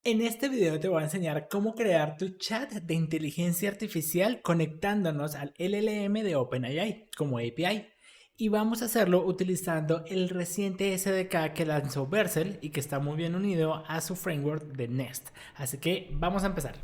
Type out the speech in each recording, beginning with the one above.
En este video te voy a enseñar cómo crear tu chat de inteligencia artificial conectándonos al LLM de OpenAI como API. Y vamos a hacerlo utilizando el reciente SDK que lanzó Vercel y que está muy bien unido a su framework de Nest. Así que vamos a empezar.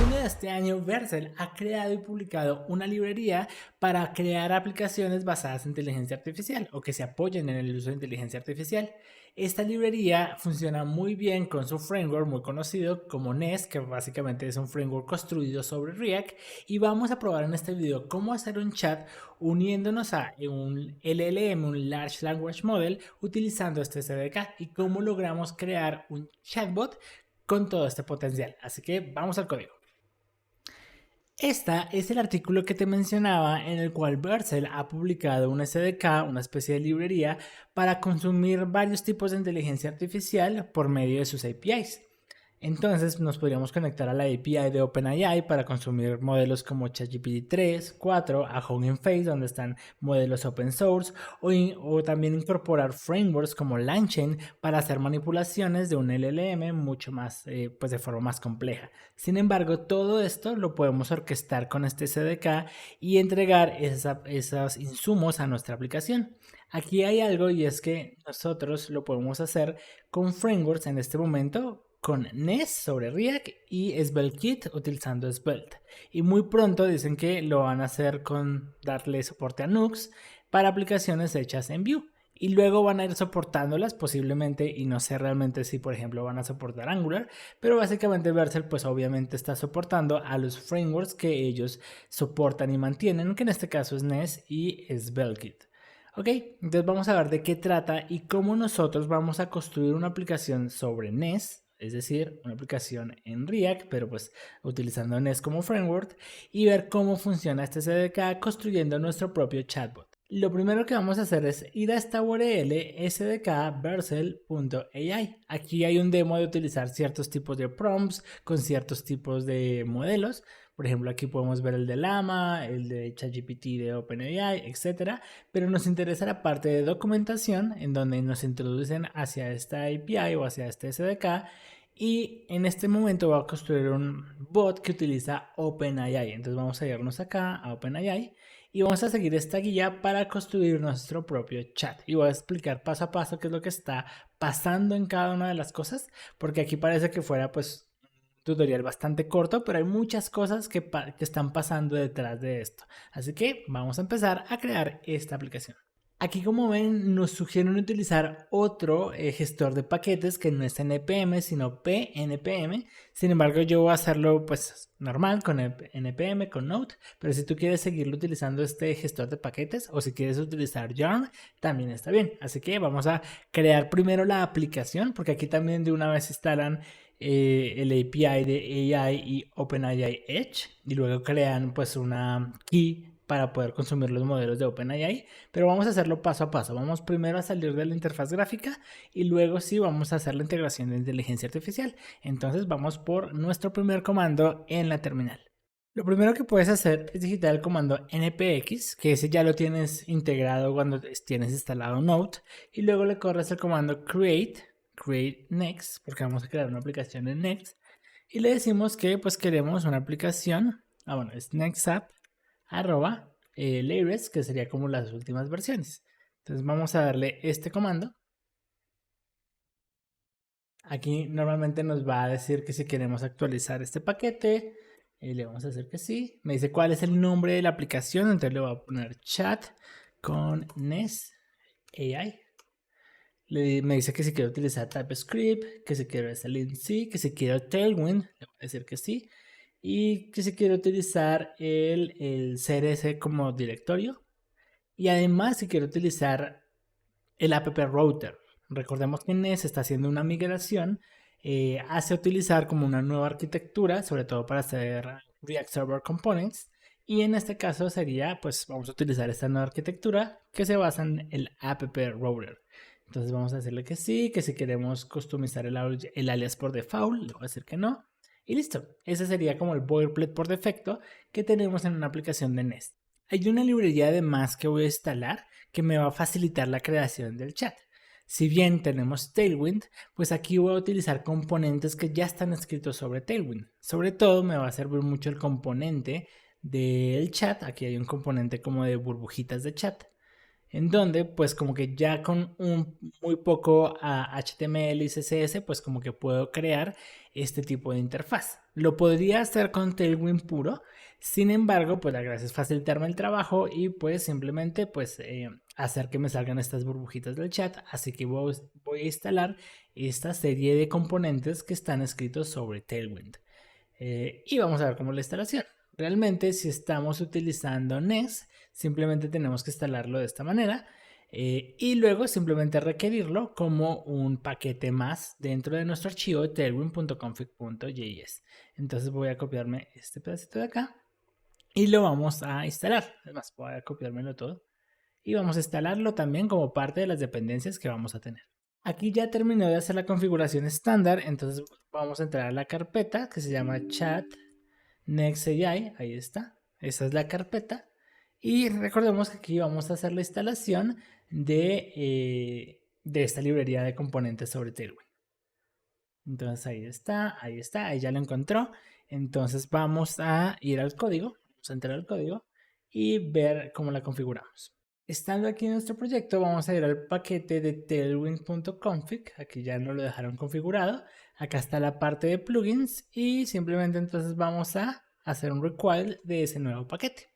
En junio de este año, Vercel ha creado y publicado una librería para crear aplicaciones basadas en inteligencia artificial o que se apoyen en el uso de inteligencia artificial. Esta librería funciona muy bien con su framework muy conocido como Nest, que básicamente es un framework construido sobre React, y vamos a probar en este video cómo hacer un chat uniéndonos a un LLM, un Large Language Model, utilizando este SDK y cómo logramos crear un chatbot con todo este potencial. Así que vamos al código. Este es el artículo que te mencionaba en el cual Vercel ha publicado un SDK, una especie de librería, para consumir varios tipos de inteligencia artificial por medio de sus APIs. Entonces nos podríamos conectar a la API de OpenAI para consumir modelos como ChatGPT 3, 4, a Hugging Face, donde están modelos open source, o también incorporar frameworks como LangChain para hacer manipulaciones de un LLM mucho más, pues de forma más compleja. Sin embargo, todo esto lo podemos orquestar con este SDK y entregar esos insumos a nuestra aplicación. Aquí hay algo, y es que nosotros lo podemos hacer con frameworks en este momento, con Nest sobre React y SvelteKit utilizando Svelte. Y muy pronto dicen que lo van a hacer con darle soporte a Nux para aplicaciones hechas en Vue. Y luego van a ir soportándolas posiblemente, y no sé realmente si por ejemplo van a soportar Angular, pero básicamente Vercel pues obviamente está soportando a los frameworks que ellos soportan y mantienen, que en este caso es Nest y SvelteKit. Ok, entonces vamos a ver de qué trata y cómo nosotros vamos a construir una aplicación sobre Nest, es decir, una aplicación en React, pero pues utilizando Nest como framework, y ver cómo funciona este SDK construyendo nuestro propio chatbot. Lo primero que vamos a hacer es ir a esta URL sdkvercel.ai. Aquí hay un demo de utilizar ciertos tipos de prompts con ciertos tipos de modelos. Por ejemplo, aquí podemos ver el de Llama, el de ChatGPT de OpenAI, etc. Pero nos interesa la parte de documentación, en donde nos introducen hacia esta API o hacia este SDK. Y en este momento voy a construir un bot que utiliza OpenAI. Entonces vamos a irnos acá a OpenAI y vamos a seguir esta guía para construir nuestro propio chat. Y voy a explicar paso a paso qué es lo que está pasando en cada una de las cosas, porque aquí parece que fuera pues tutorial bastante corto, pero hay muchas cosas que están pasando detrás de esto. Así que vamos a empezar a crear esta aplicación. Aquí, como ven, nos sugieren utilizar otro gestor de paquetes que no es NPM sino PNPM. Sin embargo, yo voy a hacerlo pues normal con NPM, con Node. Pero si tú quieres seguirlo utilizando este gestor de paquetes, o si quieres utilizar Yarn, también está bien. Así que vamos a crear primero la aplicación, porque aquí también de una vez instalan el API de AI y OpenAI Edge, y luego crean pues una key para poder consumir los modelos de OpenAI, pero vamos a hacerlo paso a paso. Vamos primero a salir de la interfaz gráfica y luego sí vamos a hacer la integración de inteligencia artificial. Entonces vamos por nuestro primer comando en la terminal. Lo primero que puedes hacer es digitar el comando npx, que ese ya lo tienes integrado cuando tienes instalado Node, y luego le corres el comando create next, porque vamos a crear una aplicación en Next, y le decimos que pues queremos una aplicación, bueno, es nextapp arroba latest, que sería como las últimas versiones. Entonces vamos a darle este comando. Aquí normalmente nos va a decir que si queremos actualizar este paquete, le vamos a hacer que sí. Me dice cuál es el nombre de la aplicación, entonces le voy a poner chat con Nest AI. Me dice que si quiero utilizar TypeScript, que si quiero salir sí, que si quiero Tailwind, le voy a decir que sí. Y que si quiero utilizar el CRS como directorio. Y además si quiero utilizar el app router. Recordemos que Nest está haciendo una migración, hace utilizar como una nueva arquitectura, sobre todo para hacer React Server Components. Y en este caso sería, pues vamos a utilizar esta nueva arquitectura que se basa en el app router. Entonces vamos a decirle que sí, que si queremos customizar el alias por default, le voy a decir que no. Y listo, ese sería como el boilerplate por defecto que tenemos en una aplicación de Nest. Hay una librería además que voy a instalar que me va a facilitar la creación del chat. Si bien tenemos Tailwind, pues aquí voy a utilizar componentes que ya están escritos sobre Tailwind. Sobre todo me va a servir mucho el componente del chat. Aquí hay un componente como de burbujitas de chat, en donde pues como que ya con un muy poco HTML y CSS pues como que puedo crear este tipo de interfaz. Lo podría hacer con Tailwind puro, sin embargo pues la gracia es facilitarme el trabajo y pues simplemente pues hacer que me salgan estas burbujitas del chat. Así que voy a instalar esta serie de componentes que están escritos sobre Tailwind. Y vamos a ver cómo es la instalación. Realmente si estamos utilizando Nest, simplemente tenemos que instalarlo de esta manera y luego simplemente requerirlo como un paquete más dentro de nuestro archivo tailwind.config.js. Entonces voy a copiarme este pedacito de acá y lo vamos a instalar. Además voy a copiármelo todo y vamos a instalarlo también como parte de las dependencias que vamos a tener. Aquí ya terminé de hacer la configuración estándar, entonces vamos a entrar a la carpeta que se llama Chat Next.ai, ahí está, esa es la carpeta. Y recordemos que aquí vamos a hacer la instalación de esta librería de componentes sobre Tailwind. Entonces ahí ya lo encontró. Entonces vamos a ir al código, vamos a entrar al código y ver cómo la configuramos. Estando aquí en nuestro proyecto, vamos a ir al paquete de tailwind.config. Aquí ya no lo dejaron configurado. Acá está la parte de plugins y simplemente entonces vamos a hacer un require de ese nuevo paquete.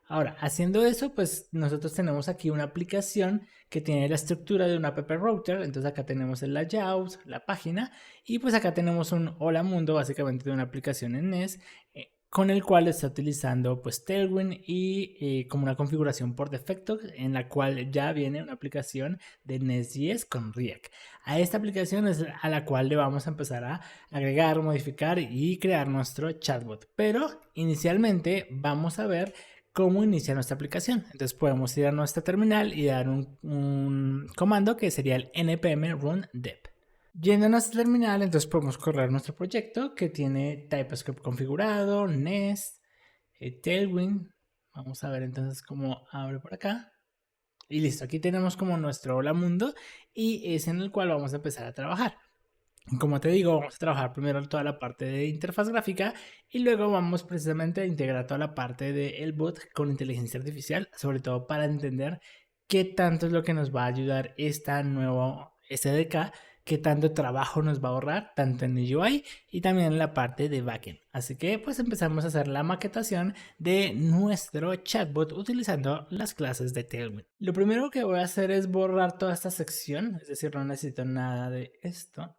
Ahora, haciendo eso, pues nosotros tenemos aquí una aplicación que tiene la estructura de un app router. Entonces acá tenemos el layout, la página y pues acá tenemos un hola mundo básicamente de una aplicación en Nest con el cual está utilizando pues Tailwind y como una configuración por defecto en la cual ya viene una aplicación de Nest.js con React. A esta aplicación es a la cual le vamos a empezar a agregar, modificar y crear nuestro chatbot. Pero inicialmente vamos a ver cómo inicia nuestra aplicación. Entonces podemos ir a nuestra terminal y dar un comando que sería el npm run dev. Yendo a nuestra terminal, entonces podemos correr nuestro proyecto que tiene TypeScript configurado, Nest, Tailwind. Vamos a ver entonces cómo abre por acá. Y listo, aquí tenemos como nuestro hola mundo y es en el cual vamos a empezar a trabajar. Como te digo, vamos a trabajar primero toda la parte de interfaz gráfica y luego vamos precisamente a integrar toda la parte del bot con inteligencia artificial, sobre todo para entender qué tanto es lo que nos va a ayudar esta nuevo SDK, qué tanto trabajo nos va a ahorrar, tanto en el UI y también en la parte de backend. Así que pues empezamos a hacer la maquetación de nuestro chatbot utilizando las clases de Tailwind. Lo primero que voy a hacer es borrar toda esta sección, es decir, no necesito nada de esto.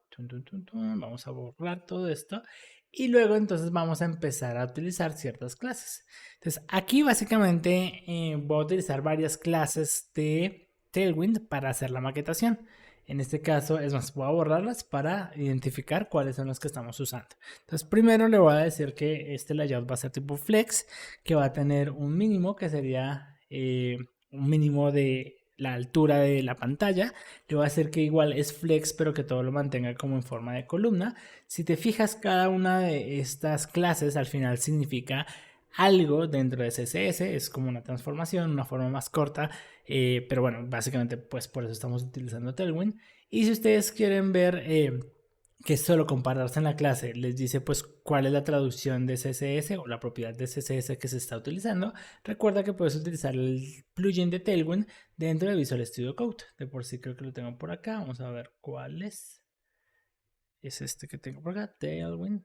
Vamos a borrar todo esto y luego entonces vamos a empezar a utilizar ciertas clases. Entonces aquí básicamente voy a utilizar varias clases de Tailwind para hacer la maquetación. En este caso es más, voy a borrarlas para identificar cuáles son las que estamos usando. Entonces primero le voy a decir que este layout va a ser tipo flex, que va a tener un mínimo que sería un mínimo de la altura de la pantalla. Le voy a hacer que igual es flex, pero que todo lo mantenga como en forma de columna. Si te fijas, cada una de estas clases al final significa algo dentro de CSS, es como una transformación, una forma más corta, pero bueno, básicamente pues por eso estamos utilizando Tailwind. Y si ustedes quieren ver que solo compararse en la clase les dice pues cuál es la traducción de CSS o la propiedad de CSS que se está utilizando, recuerda que puedes utilizar el plugin de Tailwind dentro de Visual Studio Code. De por sí creo que lo tengo por acá, vamos a ver cuál es. Es este que tengo por acá, Tailwind.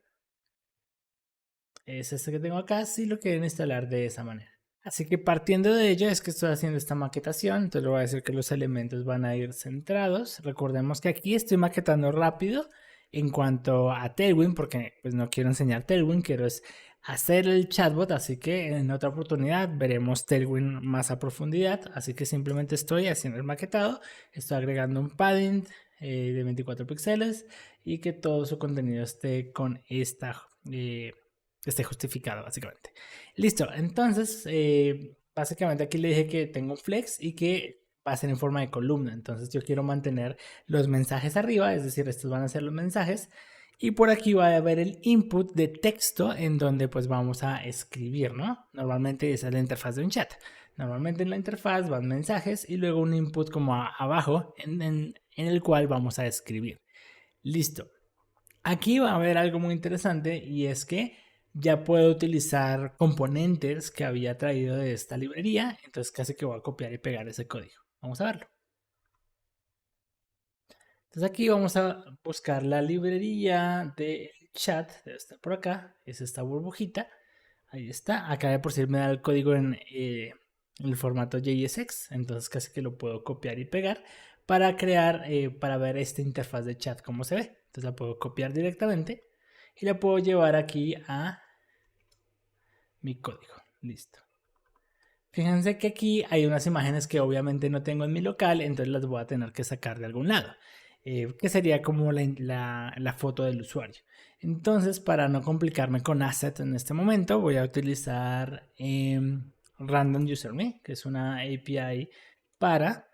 Es este que tengo acá, si lo quieren instalar de esa manera. Así que partiendo de ello es que estoy haciendo esta maquetación. Entonces le voy a decir que los elementos van a ir centrados. Recordemos que aquí estoy maquetando rápido en cuanto a Tailwind, porque pues no quiero enseñar Tailwind, quiero es hacer el chatbot, así que en otra oportunidad veremos Tailwind más a profundidad. Así que simplemente estoy haciendo el maquetado, estoy agregando un padding de 24 píxeles y que todo su contenido esté con esta esté justificado básicamente. Listo, entonces básicamente aquí le dije que tengo un flex y que va a ser en forma de columna. Entonces yo quiero mantener los mensajes arriba, es decir, estos van a ser los mensajes. Y por aquí va a haber el input de texto en donde pues vamos a escribir, ¿no? Normalmente esa es la interfaz de un chat. Normalmente en la interfaz van mensajes y luego un input como abajo en el cual vamos a escribir. Listo. Aquí va a haber algo muy interesante y es que ya puedo utilizar componentes que había traído de esta librería. Entonces casi que voy a copiar y pegar ese código. Vamos a verlo. Entonces aquí vamos a buscar la librería del chat. Debe estar por acá. Es esta burbujita. Ahí está. Acá de por sí me da el código en el formato JSX. Entonces casi que lo puedo copiar y pegar para crear, para ver esta interfaz de chat cómo se ve. Entonces la puedo copiar directamente y la puedo llevar aquí a mi código. Listo. Fíjense que aquí hay unas imágenes que obviamente no tengo en mi local, entonces las voy a tener que sacar de algún lado, que sería como la foto del usuario. Entonces, para no complicarme con asset en este momento, voy a utilizar Random User Me, que es una API para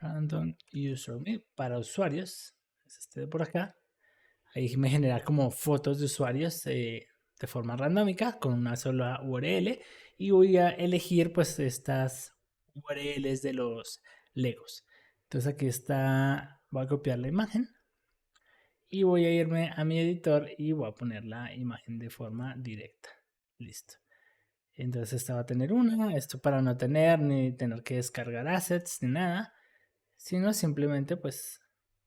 Random User Me para usuarios. Es este de por acá. Ahí me genera como fotos de usuarios de forma randómica con una sola URL y voy a elegir pues estas URLs de los Legos. Entonces aquí está, voy a copiar la imagen y voy a irme a mi editor y voy a poner la imagen de forma directa. Listo. Entonces esta va a tener una, esto para no tener ni tener que descargar assets ni nada, sino simplemente pues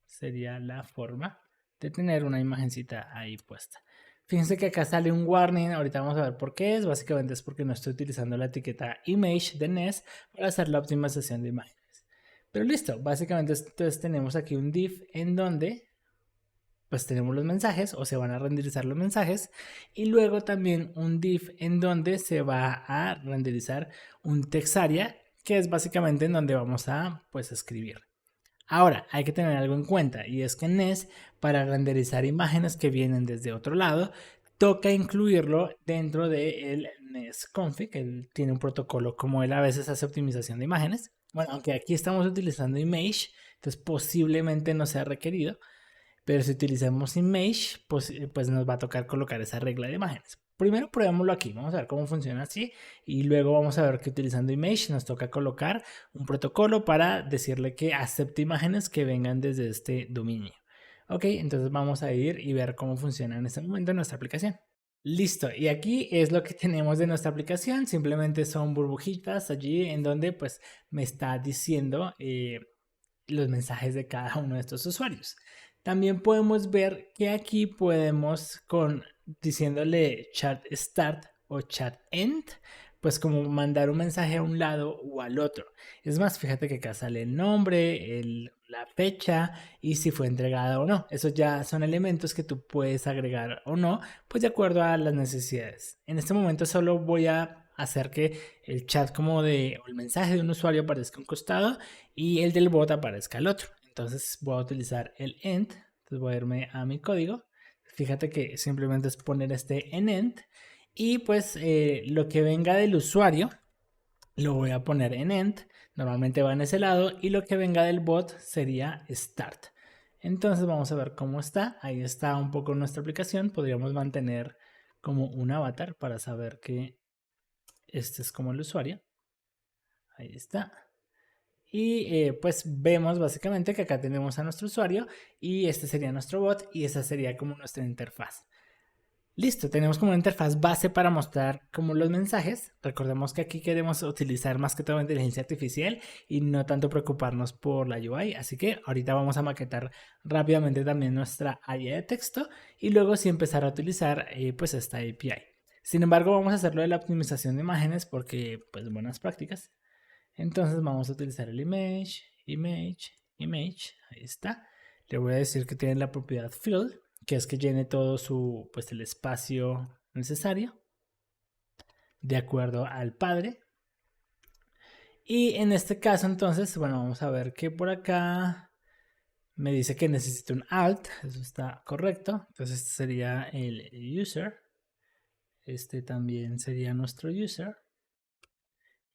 sería la forma de tener una imagencita ahí puesta. Fíjense que acá sale un warning, ahorita vamos a ver por qué es, básicamente es porque no estoy utilizando la etiqueta image de Nest para hacer la optimización de imágenes. Pero listo, básicamente entonces tenemos aquí un div en donde pues tenemos los mensajes o se van a renderizar los mensajes y luego también un div en donde se va a renderizar un text area que es básicamente en donde vamos a pues escribir. Ahora, hay que tener algo en cuenta y es que Nest, para renderizar imágenes que vienen desde otro lado, toca incluirlo dentro del Nest Config. Él tiene un protocolo como él a veces hace optimización de imágenes. Bueno, aunque aquí estamos utilizando Image, entonces posiblemente no sea requerido, pero si utilizamos Image, pues nos va a tocar colocar esa regla de imágenes. Primero probémoslo aquí, vamos a ver cómo funciona así y luego vamos a ver que utilizando Image nos toca colocar un protocolo para decirle que acepte imágenes que vengan desde este dominio. Ok, entonces vamos a ir y ver cómo funciona en este momento nuestra aplicación. Listo, y aquí es lo que tenemos de nuestra aplicación, simplemente son burbujitas allí en donde pues me está diciendo los mensajes de cada uno de estos usuarios. También podemos ver que aquí podemos diciéndole chat start o chat end, pues como mandar un mensaje a un lado o al otro. Es más, fíjate que acá sale el nombre, la fecha y si fue entregada o no. Esos ya son elementos que tú puedes agregar o no, pues de acuerdo a las necesidades. En este momento solo voy a hacer que el chat o el mensaje de un usuario aparezca a un costado y el del bot aparezca al otro. Entonces voy a utilizar el end. Entonces voy a irme a mi código. Fíjate que simplemente es poner este en end. Y pues lo que venga del usuario lo voy a poner en end. Normalmente va en ese lado. Y lo que venga del bot sería start. Entonces vamos a ver cómo está. Ahí está un poco nuestra aplicación. Podríamos mantener como un avatar para saber que este es como el usuario. Ahí está. Y pues vemos básicamente que acá tenemos a nuestro usuario y este sería nuestro bot y esa sería como nuestra interfaz. Listo, tenemos como una interfaz base para mostrar como los mensajes. Recordemos que aquí queremos utilizar más que todo inteligencia artificial y no tanto preocuparnos por la UI. Así que ahorita vamos a maquetar rápidamente también nuestra área de texto y luego sí empezar a utilizar pues esta API. Sin embargo, vamos a hacerlo de la optimización de imágenes porque pues buenas prácticas. Entonces vamos a utilizar el image, ahí está. Le voy a decir que tiene la propiedad fill, que es que llene todo pues el espacio necesario de acuerdo al padre. Y en este caso entonces, bueno, vamos a ver que por acá me dice que necesito un alt, eso está correcto. Entonces este sería el user, este también sería nuestro user.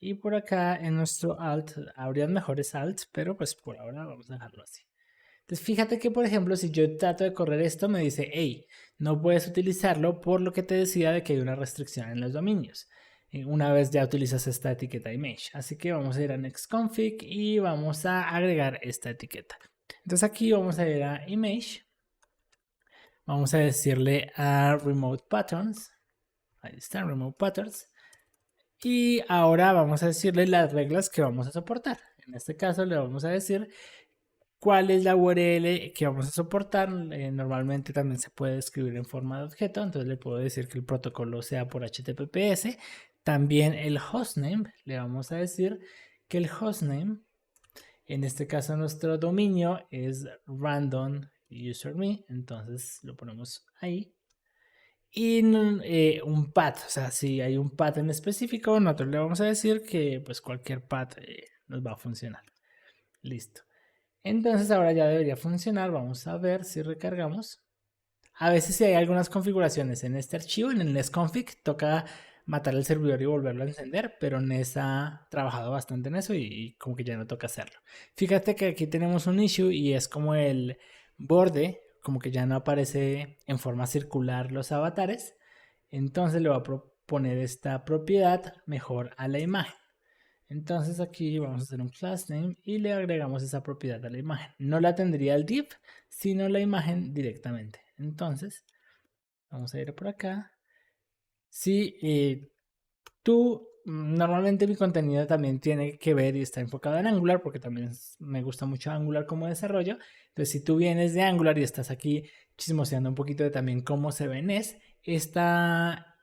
Y por acá en nuestro alt habrían mejores alts, pero pues por ahora vamos a dejarlo así. Entonces fíjate que por ejemplo si yo trato de correr esto me dice, hey, no puedes utilizarlo por lo que te decía de que hay una restricción en los dominios. una vez ya utilizas esta etiqueta image. Así que vamos a ir a next config y vamos a agregar esta etiqueta. Entonces aquí vamos a ir a image, vamos a decirle a remote patterns, ahí está, remote patterns, y ahora vamos a decirle las reglas que vamos a soportar. En este caso le vamos a decir cuál es la URL que vamos a soportar. Normalmente también se puede escribir en forma de objeto, entonces le puedo decir que el protocolo sea por HTTPS. También el hostname, le vamos a decir que el hostname, en este caso nuestro dominio es random user.me, entonces lo ponemos ahí. Y un path, o sea, si hay un path en específico, nosotros le vamos a decir que pues cualquier path nos va a funcionar. Listo. Entonces ahora ya debería funcionar. Vamos a ver si recargamos. A veces si hay algunas configuraciones en este archivo, en el netsconfig, toca matar el servidor y volverlo a encender, pero Ness ha trabajado bastante en eso y como que ya no toca hacerlo. Fíjate que aquí tenemos un issue y es como el borde, como que ya no aparece en forma circular los avatares. Entonces le voy a proponer esta propiedad mejor a la imagen. Entonces aquí vamos a hacer un class name y le agregamos esa propiedad a la imagen. No la tendría el div, sino la imagen directamente. Entonces, vamos a ir por acá. Si normalmente mi contenido también tiene que ver y está enfocado en Angular, porque también me gusta mucho Angular como desarrollo. Entonces, si tú vienes de Angular y estás aquí chismoseando un poquito de también cómo se ve Ness, esta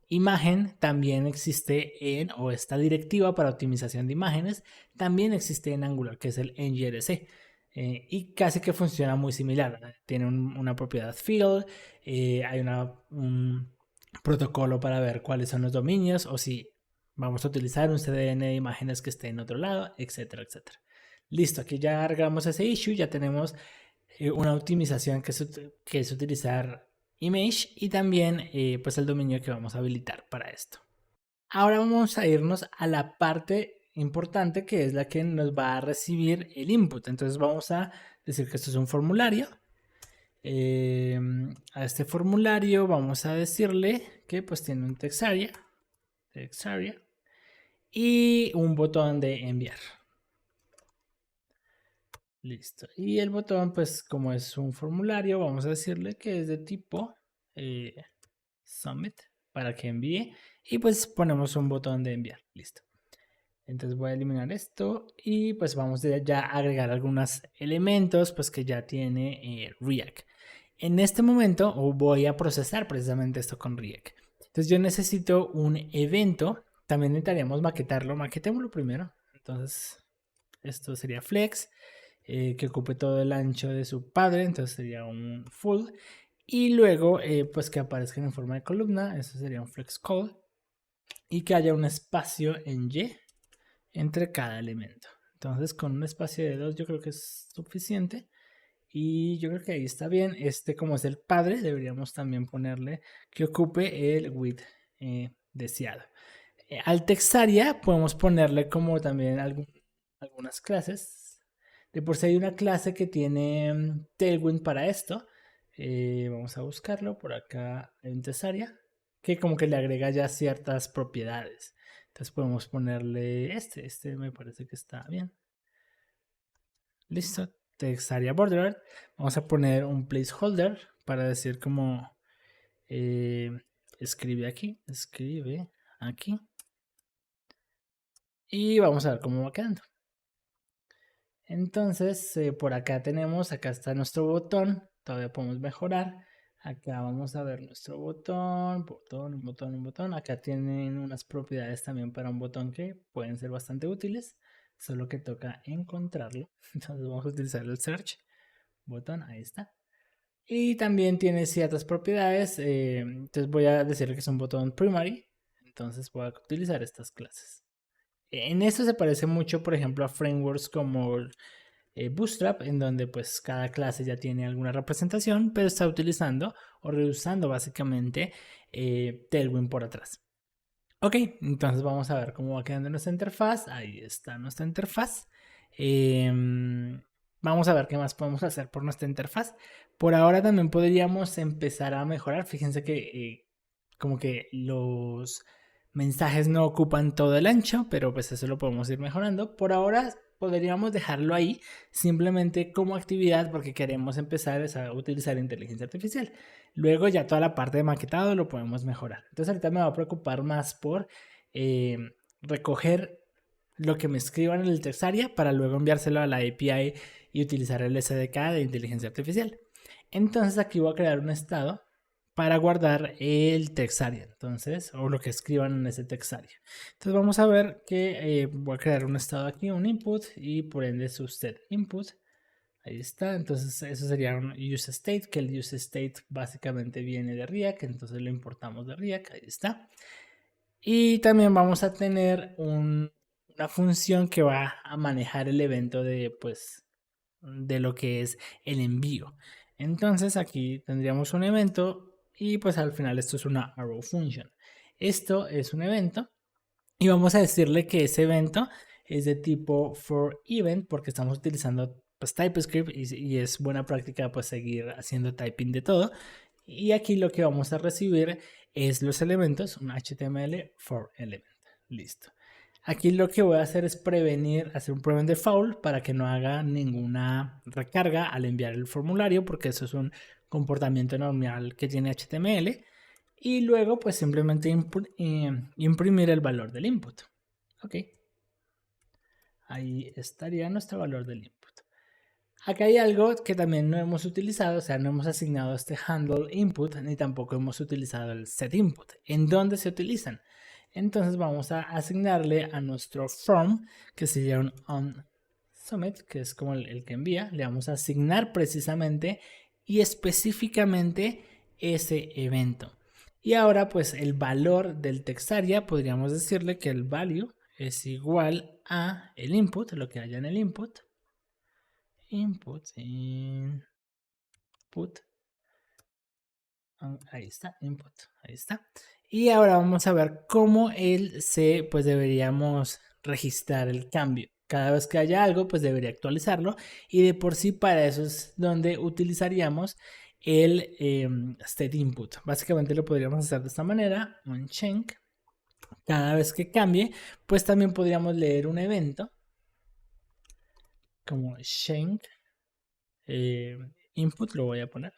imagen también existe o esta directiva para optimización de imágenes también existe en Angular, que es el ngrc. Y casi que funciona muy similar. Tiene una propiedad field, hay un protocolo para ver cuáles son los dominios o si vamos a utilizar un CDN de imágenes que esté en otro lado, etcétera, etcétera. Listo, aquí ya agregamos ese issue, ya tenemos una optimización que es utilizar image y también pues el dominio que vamos a habilitar para esto. Ahora vamos a irnos a la parte importante que es la que nos va a recibir el input. Entonces vamos a decir que esto es un formulario. A este formulario vamos a decirle que pues tiene un text area y un botón de enviar. Listo. Y el botón, pues como es un formulario, vamos a decirle que es de tipo submit para que envíe. Y pues ponemos un botón de enviar. Listo. Entonces voy a eliminar esto y pues vamos ya a agregar algunos elementos pues que ya tiene React. En este momento voy a procesar precisamente esto con React. Entonces yo necesito un evento. También necesitaríamos maquetarlo. Maquetémoslo primero. Entonces esto sería flex. Que ocupe todo el ancho de su padre. Entonces sería un full. Y luego pues que aparezca en forma de columna. Eso sería un flex call. Y que haya un espacio en Y entre cada elemento. Entonces con un espacio de 2 yo creo que es suficiente. Y yo creo que ahí está bien. Como es el padre, deberíamos también ponerle que ocupe el width deseado. Al textaria podemos ponerle como también algunas clases. De por sí hay una clase que tiene Tailwind para esto. Vamos a buscarlo. Por acá hay un textaria que como que le agrega ya ciertas propiedades. Entonces podemos ponerle este me parece que está bien. Listo, text area border. Vamos a poner un placeholder para decir como escribe aquí. Y vamos a ver cómo va quedando. Entonces, por acá acá está nuestro botón. Todavía podemos mejorar. Acá vamos a ver nuestro botón. Un botón. Acá tienen unas propiedades también para un botón que pueden ser bastante útiles. Solo que toca encontrarlo. Entonces vamos a utilizar el search botón. Ahí está. Y también tiene ciertas propiedades. Entonces voy a decirle que es un botón primary. Entonces voy a utilizar estas clases. En esto se parece mucho, por ejemplo, a frameworks como Bootstrap, en donde pues cada clase ya tiene alguna representación, pero está utilizando o reusando básicamente Tailwind por atrás. Ok, entonces vamos a ver cómo va quedando nuestra interfaz. Ahí está nuestra interfaz. Vamos a ver qué más podemos hacer por nuestra interfaz. Por ahora también podríamos empezar a mejorar. Fíjense que como que los mensajes no ocupan todo el ancho, pero pues eso lo podemos ir mejorando. Por ahora podríamos dejarlo ahí simplemente como actividad porque queremos empezar a utilizar inteligencia artificial. Luego ya toda la parte de maquetado lo podemos mejorar. Entonces ahorita me va a preocupar más por recoger lo que me escriban en el textaria para luego enviárselo a la API y utilizar el SDK de inteligencia artificial. Entonces aquí voy a crear un estado para guardar el textaria, entonces, o lo que escriban en ese textaria. Entonces vamos a ver que voy a crear un estado aquí, un input, y por ende su set input. Ahí está, entonces eso sería un use state, que el use state básicamente viene de React, entonces lo importamos de React, ahí está. Y también vamos a tener una función que va a manejar el evento de, pues, de lo que es el envío. Entonces aquí tendríamos un evento y pues al final esto es una arrow function. Esto es un evento y vamos a decirle que ese evento es de tipo for event porque estamos utilizando pues TypeScript y es buena práctica pues seguir haciendo typing de todo. Y aquí lo que vamos a recibir es los elementos, un HTML for element. Listo. Aquí lo que voy a hacer es hacer un prevent default para que no haga ninguna recarga al enviar el formulario, porque eso es un comportamiento normal que tiene HTML. Y luego pues simplemente imprimir el valor del input. Ok. Ahí estaría nuestro valor del input. Acá hay algo que también no hemos utilizado, o sea, no hemos asignado este handle input ni tampoco hemos utilizado el set input. ¿En dónde se utilizan? Entonces vamos a asignarle a nuestro form, que sería un onSubmit, que es como el que envía, le vamos a asignar precisamente y específicamente ese evento. Y ahora pues el valor del textaria, podríamos decirle que el value es igual a el input, lo que haya en el input, input. Ahí está, input, ahí está. Y ahora vamos a ver cómo pues deberíamos registrar el cambio. Cada vez que haya algo, pues debería actualizarlo. Y de por sí para eso es donde utilizaríamos el state input. Básicamente lo podríamos hacer de esta manera, un change. Cada vez que cambie, pues también podríamos leer un evento como change input, lo voy a poner.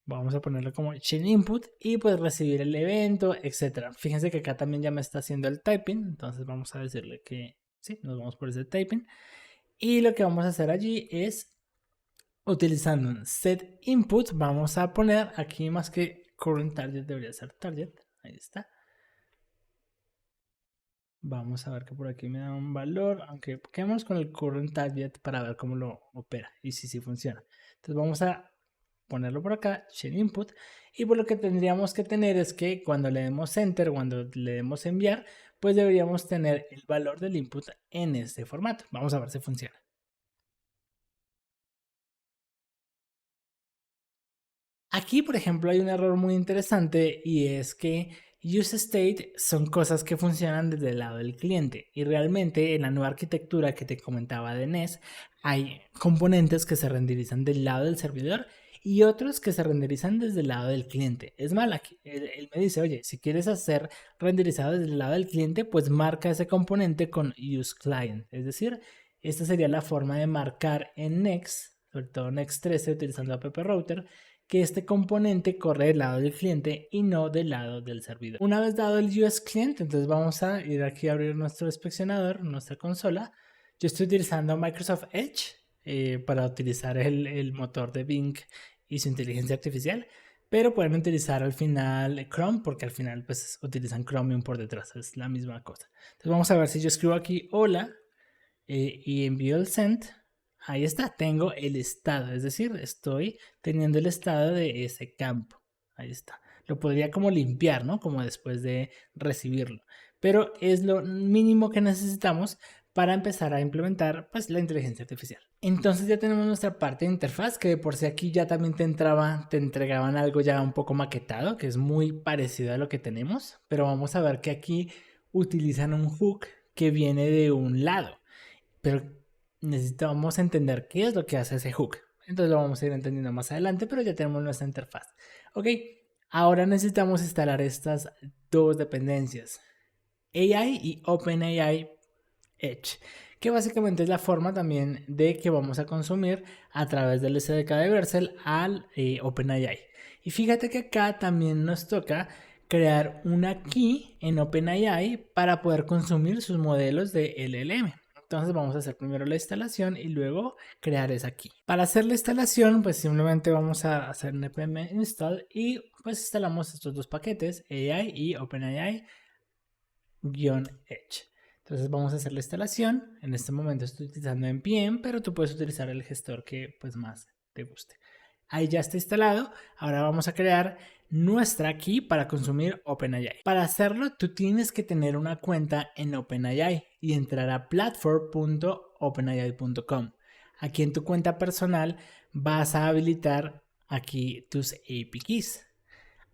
Vamos a ponerlo como chain input y pues recibir el evento, etcétera. Fíjense que acá también ya me está haciendo el typing, entonces vamos a decirle que sí, nos vamos por ese typing. Y lo que vamos a hacer allí es, utilizando un set input, vamos a poner aquí más que current target, debería ser target, ahí está. Vamos a ver que por aquí me da un valor, aunque quedemos con el current target para ver cómo lo opera y si funciona. Entonces vamos a ponerlo por acá, chain input, y por lo que tendríamos que tener es que cuando le demos enter, cuando le demos enviar, pues deberíamos tener el valor del input en este formato. Vamos a ver si funciona. Aquí, por ejemplo, hay un error muy interesante y es que useState son cosas que funcionan desde el lado del cliente y realmente en la nueva arquitectura que te comentaba de NES hay componentes que se renderizan del lado del servidor y otros que se renderizan desde el lado del cliente. Es mal, aquí él me dice, oye, si quieres hacer renderizado desde el lado del cliente, pues marca ese componente con useClient. Es decir, esta sería la forma de marcar en Next, sobre todo Next 13 utilizando app router, que este componente corre del lado del cliente y no del lado del servidor. Una vez dado el US Client, entonces vamos a ir aquí a abrir nuestro inspeccionador, nuestra consola. Yo estoy utilizando Microsoft Edge para utilizar el motor de Bing y su inteligencia artificial, pero pueden utilizar al final Chrome porque al final pues utilizan Chromium por detrás, es la misma cosa. Entonces vamos a ver si yo escribo aquí hola y envío el send. Ahí está, tengo el estado, es decir, estoy teniendo el estado de ese campo. Ahí está. Lo podría como limpiar, ¿no? Como después de recibirlo. Pero es lo mínimo que necesitamos para empezar a implementar pues, la inteligencia artificial. Entonces ya tenemos nuestra parte de interfaz, que de por sí aquí ya también te entregaban algo ya un poco maquetado, que es muy parecido a lo que tenemos. Pero vamos a ver que aquí utilizan un hook que viene de un lado. Pero necesitamos entender qué es lo que hace ese hook. Entonces lo vamos a ir entendiendo más adelante, pero ya tenemos nuestra interfaz. Ok, ahora necesitamos instalar estas dos dependencias, AI y OpenAI Edge, que básicamente es la forma también de que vamos a consumir a través del SDK de Vercel al OpenAI. Y fíjate que acá también nos toca crear una key en OpenAI para poder consumir sus modelos de LLM. Entonces vamos a hacer primero la instalación y luego crear esa key. Para hacer la instalación, pues simplemente vamos a hacer npm install y pues instalamos estos dos paquetes, AI y OpenAI-Edge. Entonces vamos a hacer la instalación. En este momento estoy utilizando npm, pero tú puedes utilizar el gestor que pues más te guste. Ahí ya está instalado. Ahora vamos a crear nuestra key para consumir OpenAI. Para hacerlo, tú tienes que tener una cuenta en OpenAI y entrar a platform.openai.com. Aquí en tu cuenta personal vas a habilitar aquí tus API keys.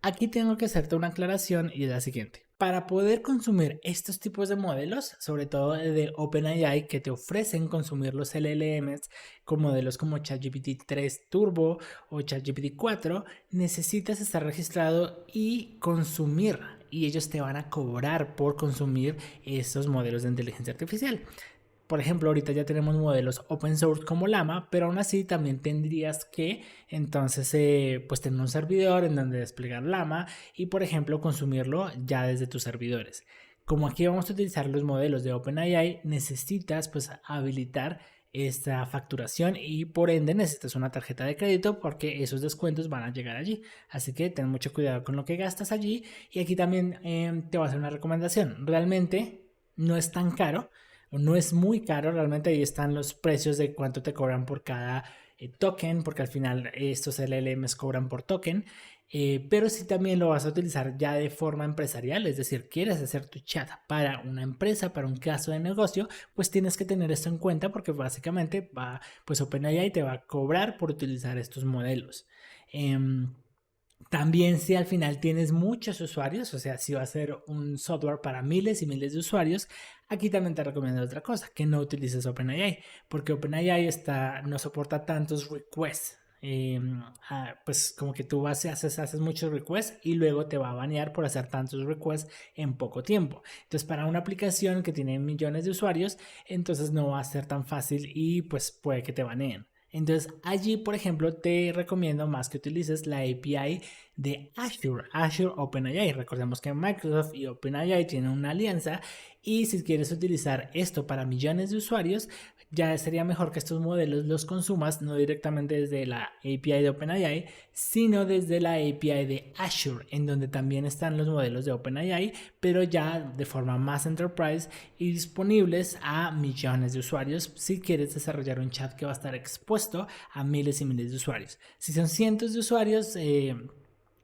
Aquí tengo que hacerte una aclaración y es la siguiente. Para poder consumir estos tipos de modelos, sobre todo de OpenAI, que te ofrecen consumir los LLMs con modelos como ChatGPT 3 Turbo o ChatGPT 4, necesitas estar registrado y consumir. Y ellos te van a cobrar por consumir estos modelos de inteligencia artificial. Por ejemplo, ahorita ya tenemos modelos open source como Llama, pero aún así también tendrías que entonces pues tener un servidor en donde desplegar Llama y por ejemplo consumirlo ya desde tus servidores. Como aquí vamos a utilizar los modelos de OpenAI, necesitas pues habilitar esta facturación y por ende necesitas una tarjeta de crédito porque esos descuentos van a llegar allí. Así que ten mucho cuidado con lo que gastas allí y aquí también te voy a hacer una recomendación. Realmente no es tan caro. No es muy caro, realmente ahí están los precios de cuánto te cobran por cada token, porque al final estos LLMs cobran por token, pero si también lo vas a utilizar ya de forma empresarial, es decir, quieres hacer tu chat para una empresa, para un caso de negocio, pues tienes que tener esto en cuenta porque básicamente pues OpenAI te va a cobrar por utilizar estos modelos. También si al final tienes muchos usuarios, o sea, si va a ser un software para miles y miles de usuarios, aquí también te recomiendo otra cosa, que no utilices OpenAI, porque OpenAI no soporta tantos requests. Pues como que tú haces muchos requests y luego te va a banear por hacer tantos requests en poco tiempo. Entonces para una aplicación que tiene millones de usuarios, entonces no va a ser tan fácil y pues puede que te baneen. Entonces allí, por ejemplo, te recomiendo más que utilices la API de Azure OpenAI. Recordemos que Microsoft y OpenAI tienen una alianza y si quieres utilizar esto para millones de usuarios, ya sería mejor que estos modelos los consumas no directamente desde la API de OpenAI, sino desde la API de Azure, en donde también están los modelos de OpenAI, pero ya de forma más enterprise y disponibles a millones de usuarios si quieres desarrollar un chat que va a estar expuesto a miles y miles de usuarios. Si son cientos de usuarios,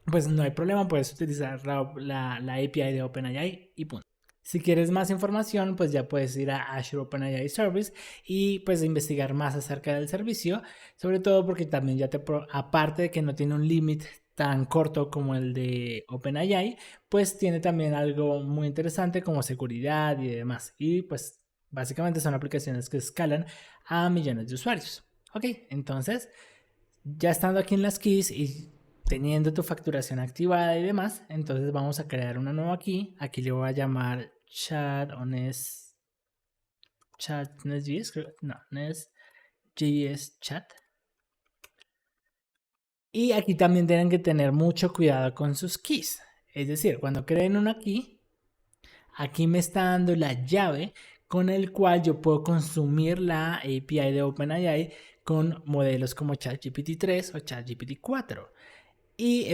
pues no hay problema, puedes utilizar la API de OpenAI y punto. Si quieres más información, pues ya puedes ir a Azure OpenAI Service y pues investigar más acerca del servicio, sobre todo porque también aparte de que no tiene un límite tan corto como el de OpenAI, pues tiene también algo muy interesante como seguridad y demás. Y pues básicamente son aplicaciones que escalan a millones de usuarios. Ok, entonces ya estando aquí en las keys y teniendo tu facturación activada y demás, entonces vamos a crear una nueva key. Aquí le voy a llamar chat.js, Nest.js chat. Y aquí también tienen que tener mucho cuidado con sus keys. Es decir, cuando creen una key, aquí me está dando la llave con el cual yo puedo consumir la API de OpenAI con modelos como ChatGPT 3 o ChatGPT 4. Y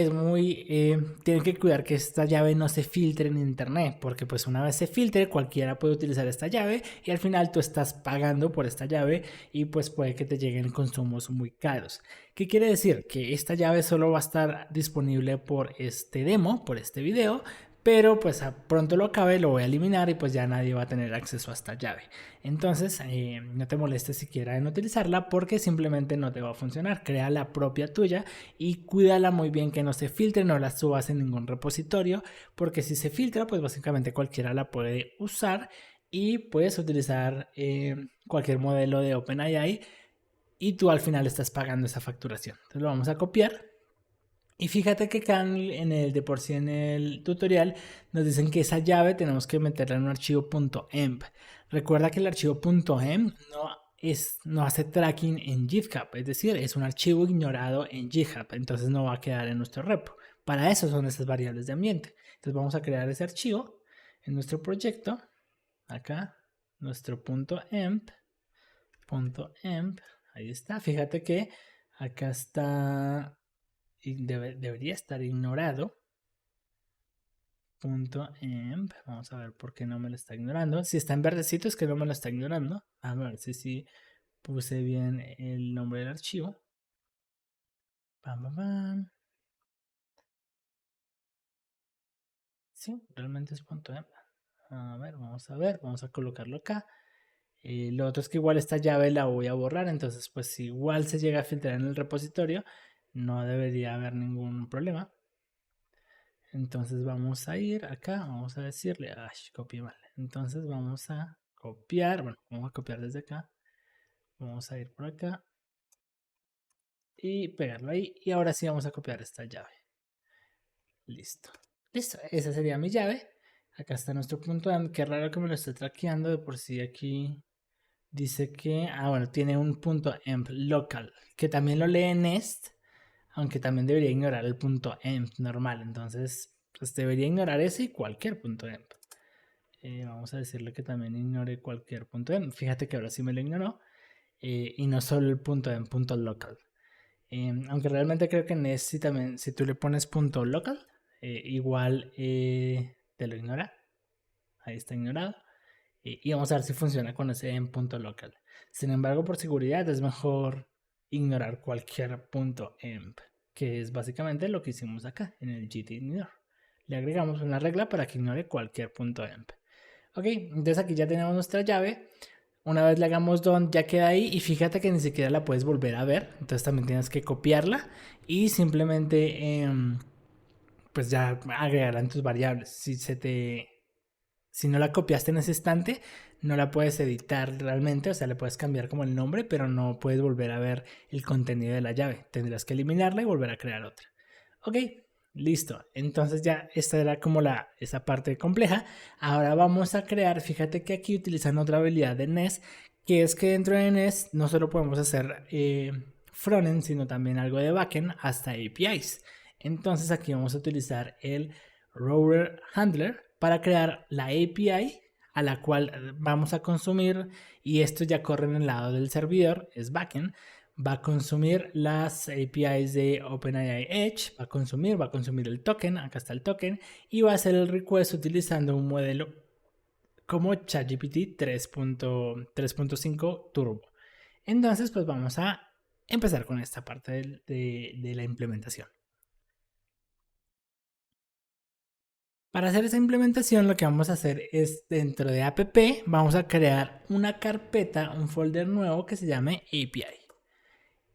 tienen que cuidar que esta llave no se filtre en internet, porque pues una vez se filtre cualquiera puede utilizar esta llave y al final tú estás pagando por esta llave y pues puede que te lleguen consumos muy caros. ¿Qué quiere decir? Que esta llave solo va a estar disponible por este demo, por este video, pero pues pronto lo acabe, lo voy a eliminar y pues ya nadie va a tener acceso a esta llave. Entonces no te molestes siquiera en utilizarla porque simplemente no te va a funcionar. Crea la propia tuya y cuídala muy bien que no se filtre, no la subas en ningún repositorio porque si se filtra pues básicamente cualquiera la puede usar y puedes utilizar cualquier modelo de OpenAI y tú al final estás pagando esa facturación. Entonces lo vamos a copiar Y fíjate que acá en el de por sí en el tutorial nos dicen que esa llave tenemos que meterla en un archivo .env. Recuerda que el archivo .env no hace tracking en GitHub, es decir, es un archivo ignorado en GitHub, entonces no va a quedar en nuestro repo. Para eso son esas variables de ambiente. Entonces vamos a crear ese archivo en nuestro proyecto, acá, nuestro .env, ahí está. Fíjate que acá está y debería estar ignorado. .env, vamos a ver por qué no me lo está ignorando. Si está en verdecito es que no me lo está ignorando. A ver si puse bien el nombre del archivo. Pam, pam, pam. Sí, realmente es .env. A ver, vamos a colocarlo acá. Lo otro es que igual esta llave la voy a borrar, entonces pues si igual se llega a filtrar en el repositorio, no debería haber ningún problema. Entonces vamos a ir acá, vamos a decirle, copié mal. Entonces vamos a copiar, bueno, vamos a copiar desde acá. Vamos a ir por acá y pegarlo ahí. Y ahora sí vamos a copiar esta llave. Listo. Listo, esa sería mi llave. Acá está nuestro punto .env. Qué raro que me lo esté traqueando. De por sí aquí dice que, bueno, tiene un punto .env local, que también lo lee Nest, aunque también debería ignorar el punto .env normal. Entonces, pues debería ignorar ese y cualquier punto .env. Vamos a decirle que también ignore cualquier punto .env. Fíjate que ahora sí me lo ignoró. Y no solo el punto .env, punto local. Aunque realmente creo que Nest si también, si tú le pones punto local, igual te lo ignora. Ahí está ignorado. Y vamos a ver si funciona con ese en punto local. Sin embargo, por seguridad es mejor ignorar cualquier punto env, que es básicamente lo que hicimos acá en el gitignore. Le agregamos una regla para que ignore cualquier punto env. Ok, entonces aquí ya tenemos nuestra llave. Una vez le hagamos done, ya queda ahí. Y fíjate que ni siquiera la puedes volver a ver. Entonces también tienes que copiarla y simplemente pues ya agregarán tus variables. Si no la copiaste en ese instante, no la puedes editar realmente, o sea, le puedes cambiar como el nombre, pero no puedes volver a ver el contenido de la llave. Tendrás que eliminarla y volver a crear otra. Ok, listo. Entonces ya esta era como esa parte compleja. Ahora vamos a crear, fíjate que aquí utilizan otra habilidad de Nest, que es que dentro de Nest no solo podemos hacer frontend, sino también algo de backend hasta APIs. Entonces aquí vamos a utilizar el Router Handler para crear la API a la cual vamos a consumir, y esto ya corre en el lado del servidor, es backend. Va a consumir las APIs de OpenAI Edge, va a consumir el token, acá está el token, y va a hacer el request utilizando un modelo como ChatGPT 3.5 Turbo. Entonces, pues vamos a empezar con esta parte de la implementación. Para hacer esa implementación, lo que vamos a hacer es, dentro de app, vamos a crear una carpeta, un folder nuevo que se llame API.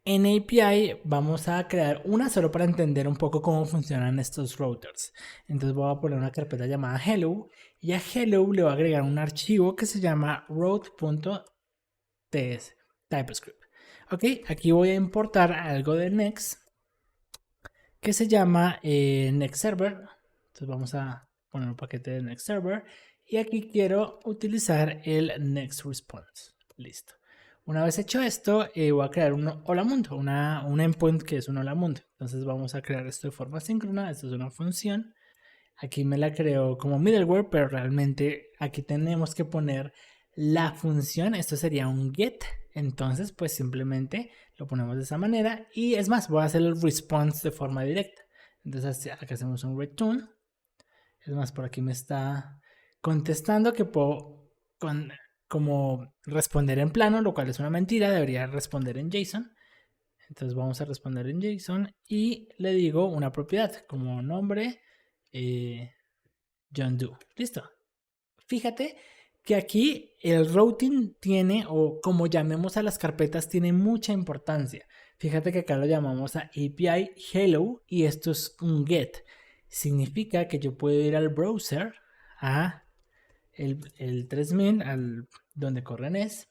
En API vamos a crear una solo para entender un poco cómo funcionan estos routers. Entonces voy a poner una carpeta llamada hello, y a hello le voy a agregar un archivo que se llama route.ts TypeScript. Ok, aquí voy a importar algo de Next que se llama Next Server. Entonces vamos a poner un paquete de Next Server, y aquí quiero utilizar el Next Response. Listo. Una vez hecho esto, voy a crear un hola mundo, un endpoint que es un hola mundo. Entonces vamos a crear esto de forma síncrona. Esto es una función. Aquí me la creo como middleware, pero realmente aquí tenemos que poner la función. Esto sería un get. Entonces, pues simplemente lo ponemos de esa manera. Y es más, voy a hacer el response de forma directa. Entonces, acá hacemos un return. Es más, por aquí me está contestando que puedo como responder en plano, lo cual es una mentira. Debería responder en JSON. Entonces vamos a responder en JSON y le digo una propiedad como nombre John Doe. Listo. Fíjate que aquí el routing tiene, o como llamemos a las carpetas, tiene mucha importancia. Fíjate que acá lo llamamos a API hello y esto es un get. Significa que yo puedo ir al browser, a el 3000, al donde corre Nest,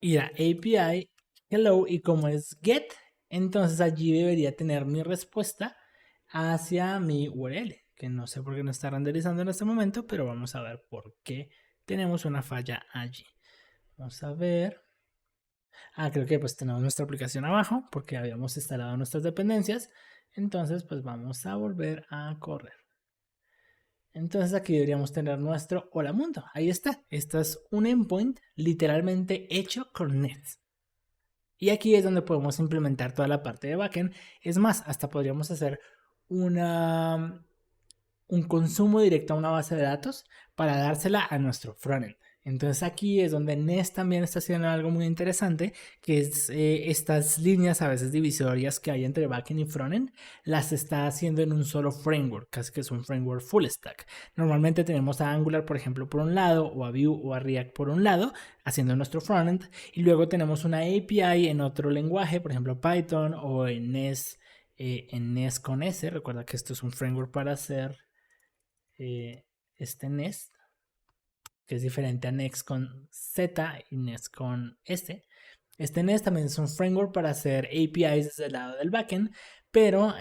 ir a API hello, y como es get, entonces allí debería tener mi respuesta hacia mi URL, que no sé por qué no está renderizando en este momento, pero vamos a ver por qué tenemos una falla allí. Vamos a ver. Creo que pues tenemos nuestra aplicación abajo porque habíamos instalado nuestras dependencias. Entonces pues vamos a volver a correr. Entonces aquí deberíamos tener nuestro Hola Mundo. Ahí está. Este es un endpoint literalmente hecho con Nest. Y aquí es donde podemos implementar toda la parte de backend. Es más, hasta podríamos hacer un consumo directo a una base de datos para dársela a nuestro frontend. Entonces aquí es donde Nest también está haciendo algo muy interesante, que es estas líneas a veces divisorias que hay entre backend y frontend, las está haciendo en un solo framework, casi que es un framework full stack. Normalmente tenemos a Angular, por ejemplo, por un lado, o a Vue o a React por un lado, haciendo nuestro frontend, y luego tenemos una API en otro lenguaje, por ejemplo Python o en Nest con S. Recuerda que esto es un framework para hacer este Nest, que es diferente a Next con Z y Nest con S. Este Nest también es un framework para hacer APIs desde el lado del backend, pero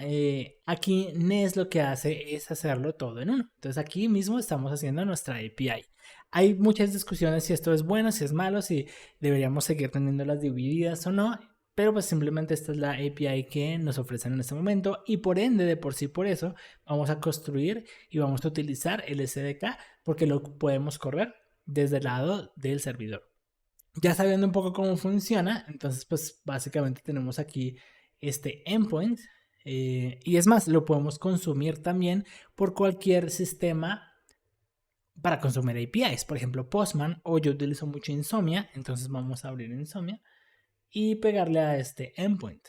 aquí Nest lo que hace es hacerlo todo en uno. Entonces aquí mismo estamos haciendo nuestra API. Hay muchas discusiones si esto es bueno, si es malo, si deberíamos seguir teniendo las divididas o no, pero pues simplemente esta es la API que nos ofrecen en este momento y por ende, de por sí por eso, vamos a construir y vamos a utilizar el SDK porque lo podemos correr desde el lado del servidor. Ya sabiendo un poco cómo funciona, entonces pues básicamente tenemos aquí este endpoint y es más, lo podemos consumir también por cualquier sistema para consumir APIs, por ejemplo Postman, o yo utilizo mucho Insomnia, entonces vamos a abrir Insomnia y pegarle a este endpoint.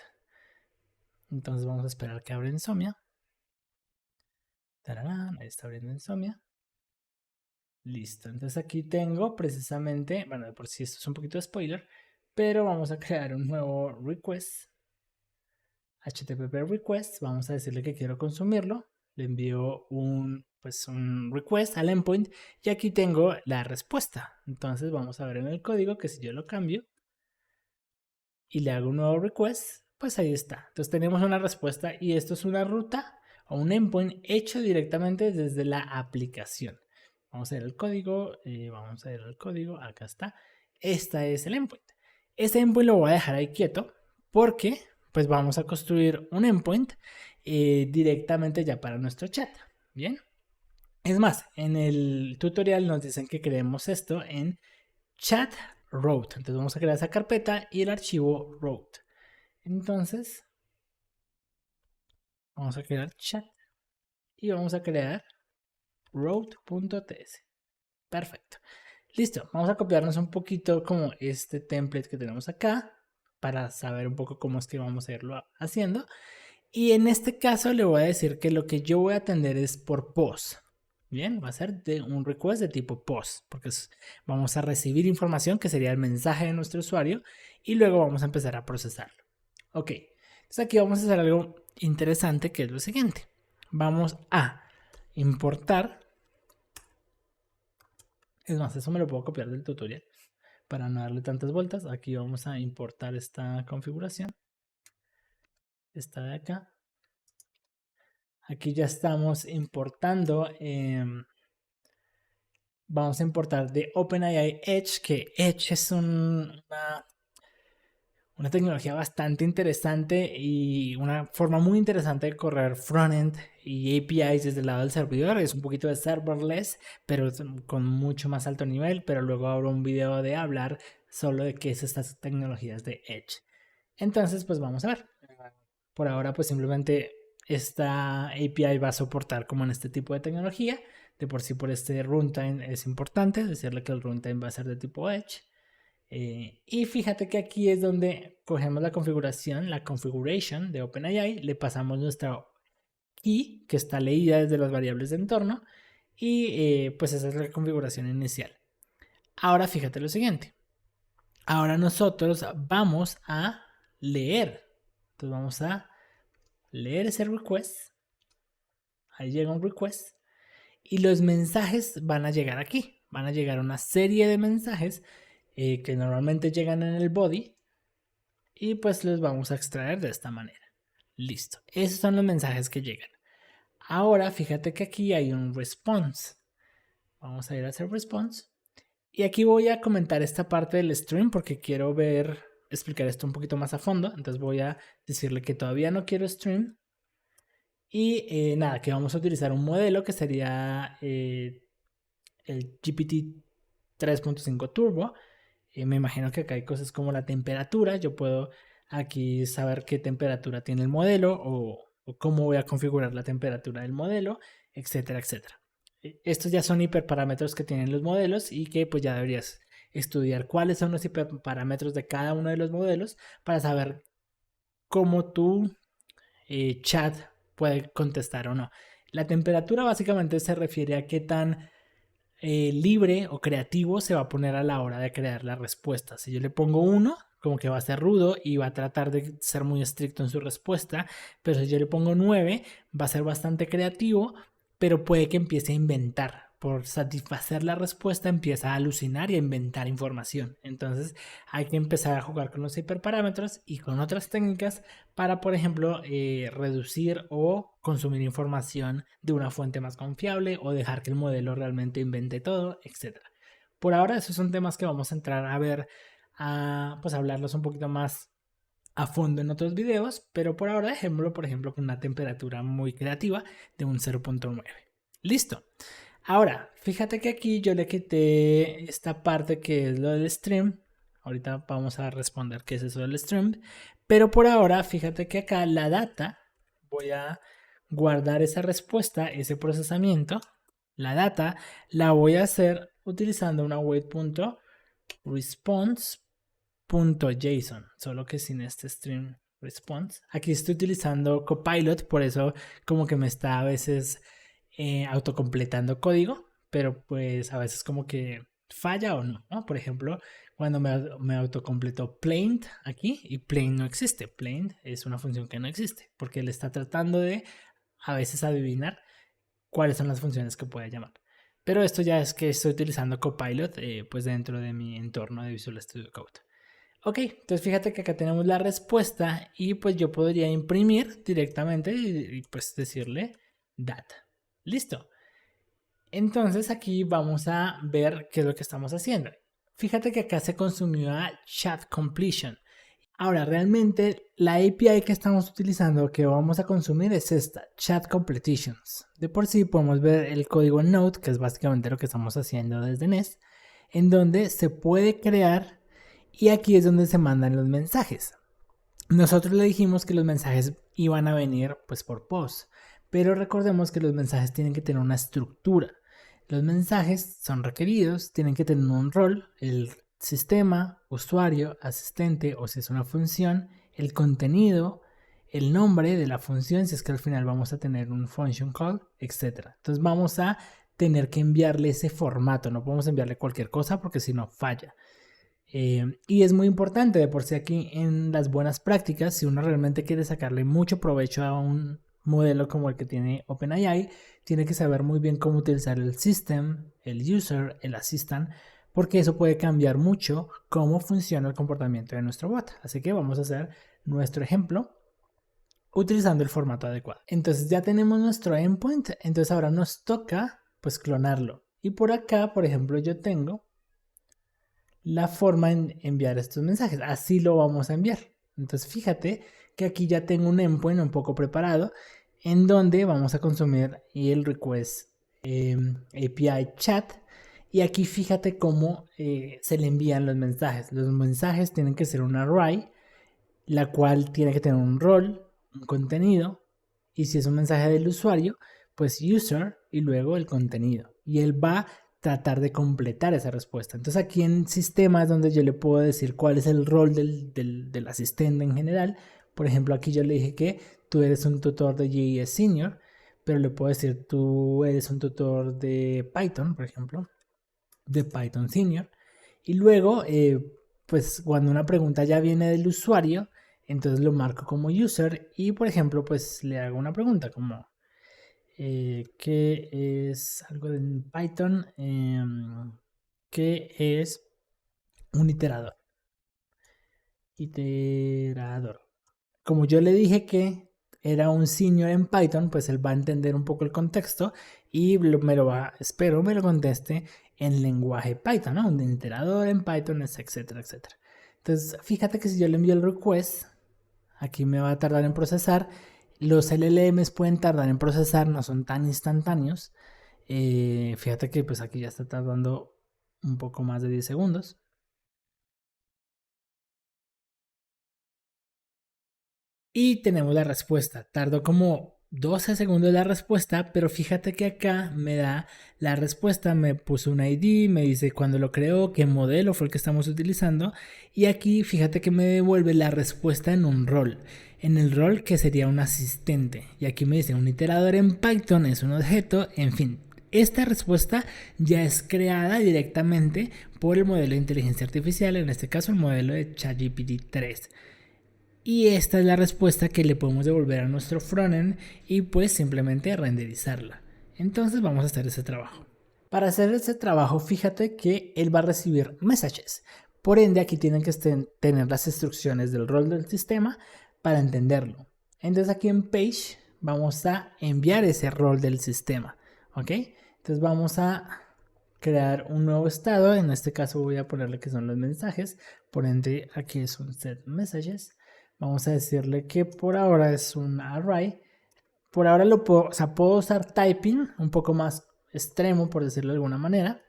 Entonces vamos a esperar que abra Insomnia. Tararán, ahí está abriendo Insomnia. Listo, entonces aquí tengo precisamente, bueno, de por sí esto es un poquito de spoiler, pero vamos a crear un nuevo request, HTTP request, vamos a decirle que quiero consumirlo, le envío un request al endpoint y aquí tengo la respuesta. Entonces vamos a ver en el código que si yo lo cambio y le hago un nuevo request, pues ahí está. Entonces tenemos una respuesta y esto es una ruta o un endpoint hecho directamente desde la aplicación. Vamos a ver el código, acá está. Este es el endpoint. Este endpoint lo voy a dejar ahí quieto porque pues vamos a construir un endpoint directamente ya para nuestro chat. Bien. Es más, en el tutorial nos dicen que creemos esto en chat route. Entonces vamos a crear esa carpeta y el archivo route. Entonces vamos a crear chat y vamos a crear route.ts. Perfecto. Listo. Vamos a copiarnos un poquito como este template que tenemos acá para saber un poco cómo es que vamos a irlo haciendo. Y en este caso le voy a decir que lo que yo voy a atender es por post. Bien, va a ser de un request de tipo post, porque vamos a recibir información que sería el mensaje de nuestro usuario y luego vamos a empezar a procesarlo. Ok, entonces aquí vamos a hacer algo interesante que es lo siguiente. Vamos a importar, es más, eso me lo puedo copiar del tutorial para no darle tantas vueltas. Aquí vamos a importar esta configuración, esta de acá. Aquí ya estamos importando, vamos a importar de OpenAI Edge, que Edge es una tecnología bastante interesante y una forma muy interesante de correr frontend y APIs desde el lado del servidor. Es un poquito de serverless, pero con mucho más alto nivel, pero luego abro un video de hablar solo de qué es estas tecnologías de Edge. Entonces, pues vamos a ver. Por ahora, pues simplemente esta API va a soportar como en este tipo de tecnología. De por sí, por este runtime es importante decirle que el runtime va a ser de tipo Edge. Y fíjate que aquí es donde cogemos la configuración, la configuration de OpenAI, le pasamos nuestra key que está leída desde las variables de entorno y pues esa es la configuración inicial. Ahora fíjate lo siguiente. Ahora nosotros vamos a leer. Entonces vamos a leer ese request. Ahí llega un request. Y los mensajes van a llegar aquí. Van a llegar una serie de mensajes que normalmente llegan en el body. y pues los vamos a extraer de esta manera. Listo, esos son los mensajes que llegan. Ahora fíjate que aquí hay un response. Vamos a ir a hacer response. Y aquí voy a comentar esta parte del stream porque quiero explicar esto un poquito más a fondo. Entonces voy a decirle que todavía no quiero stream. Y nada, que vamos a utilizar un modelo que sería el GPT 3.5 Turbo. Me imagino que acá hay cosas como la temperatura. Yo puedo aquí saber qué temperatura tiene el modelo o cómo voy a configurar la temperatura del modelo, etcétera, etcétera. Estos ya son hiperparámetros que tienen los modelos y que pues ya deberías estudiar cuáles son los hiperparámetros de cada uno de los modelos para saber cómo tu chat puede contestar o no. La temperatura básicamente se refiere a qué tan libre o creativo se va a poner a la hora de crear la respuesta. Si yo le pongo 1, como que va a ser rudo y va a tratar de ser muy estricto en su respuesta, pero si yo le pongo 9, va a ser bastante creativo, pero puede que empiece a inventar. Por satisfacer la respuesta empieza a alucinar y a inventar información. Entonces hay que empezar a jugar con los hiperparámetros y con otras técnicas para, por ejemplo, reducir o consumir información de una fuente más confiable o dejar que el modelo realmente invente todo, etc. Por ahora esos son temas que vamos a entrar a ver, pues hablarlos un poquito más a fondo en otros videos, pero por ahora dejémoslo, por ejemplo, con una temperatura muy creativa de un 0.9. Listo. Ahora, fíjate que aquí yo le quité esta parte que es lo del stream. Ahorita vamos a responder qué es eso del stream. Pero por ahora, fíjate que acá la data, voy a guardar esa respuesta, ese procesamiento. La data la voy a hacer utilizando una wait.response.json, solo que sin este stream response. Aquí estoy utilizando Copilot, por eso como que me está a veces autocompletando código, pero pues a veces como que falla o no, ¿no? Por ejemplo, cuando me autocompletó plain aquí y plain no existe. Plain es una función que no existe porque él está tratando de a veces adivinar cuáles son las funciones que puede llamar. Pero esto ya es que estoy utilizando Copilot pues dentro de mi entorno de Visual Studio Code. Ok, entonces fíjate que acá tenemos la respuesta y pues yo podría imprimir directamente y pues decirle data. Listo. Entonces aquí vamos a ver qué es lo que estamos haciendo. Fíjate que acá se consumió a chat completion. Ahora, realmente la API que estamos utilizando, que vamos a consumir, es esta, chat completions. De por sí podemos ver el código Node, que es básicamente lo que estamos haciendo desde Nest, en donde se puede crear y aquí es donde se mandan los mensajes. Nosotros le dijimos que los mensajes iban a venir pues por post, pero recordemos que los mensajes tienen que tener una estructura. Los mensajes son requeridos, tienen que tener un rol, el sistema, usuario, asistente o si es una función, el contenido, el nombre de la función, si es que al final vamos a tener un function call, etc. Entonces vamos a tener que enviarle ese formato, no podemos enviarle cualquier cosa porque si no falla. Y es muy importante de por sí aquí en las buenas prácticas, si uno realmente quiere sacarle mucho provecho a un modelo como el que tiene OpenAI, tiene que saber muy bien cómo utilizar el system, el user, el assistant, porque eso puede cambiar mucho cómo funciona el comportamiento de nuestro bot. Así que vamos a hacer nuestro ejemplo utilizando el formato adecuado. Entonces ya tenemos nuestro endpoint, entonces ahora nos toca pues clonarlo. Y por acá, por ejemplo, yo tengo la forma en enviar estos mensajes. Así lo vamos a enviar. Entonces fíjate que aquí ya tengo un endpoint un poco preparado en donde vamos a consumir el request API chat. Y aquí fíjate cómo se le envían los mensajes. Los mensajes tienen que ser un array, la cual tiene que tener un rol, un contenido. Y si es un mensaje del usuario, pues user y luego el contenido. Y él va tratar de completar esa respuesta. Entonces aquí en sistemas donde yo le puedo decir cuál es el rol del asistente en general. Por ejemplo, aquí yo le dije que tú eres un tutor de JS Senior, pero le puedo decir tú eres un tutor de Python, por ejemplo, de Python Senior. Y luego, pues cuando una pregunta ya viene del usuario, entonces lo marco como user y, por ejemplo, pues le hago una pregunta como ¿qué es algo en Python? ¿Qué es un iterador? iterador. Como yo le dije que era un senior en Python, pues él va a entender un poco el contexto y espero me lo conteste en lenguaje Python, ¿no? Un iterador en Python, etcétera, etcétera. Entonces, fíjate que si yo le envío el request, aquí me va a tardar en procesar. Los LLMs pueden tardar en procesar, no son tan instantáneos. Fíjate que pues aquí ya está tardando un poco más de 10 segundos. Y tenemos la respuesta. Tardó como 12 segundos la respuesta, pero fíjate que acá me da la respuesta, me puso un ID, me dice cuándo lo creó, qué modelo fue el que estamos utilizando. Y aquí fíjate que me devuelve la respuesta en un rol. En el rol que sería un asistente. Y aquí me dice un iterador en Python es un objeto, en fin. Esta respuesta ya es creada directamente por el modelo de inteligencia artificial, en este caso el modelo de ChatGPT 3. Y esta es la respuesta que le podemos devolver a nuestro frontend y pues simplemente renderizarla. Entonces vamos a hacer ese trabajo. Para hacer ese trabajo, fíjate que él va a recibir messages. Por ende, aquí tienen que tener las instrucciones del rol del sistema para entenderlo. Entonces aquí en page vamos a enviar ese rol del sistema. ¿Ok? Entonces vamos a crear un nuevo estado. En este caso voy a ponerle que son los mensajes. Por ende, aquí es un set messages. Vamos a decirle que por ahora es un array. Por ahora puedo usar typing un poco más extremo, por decirlo de alguna manera.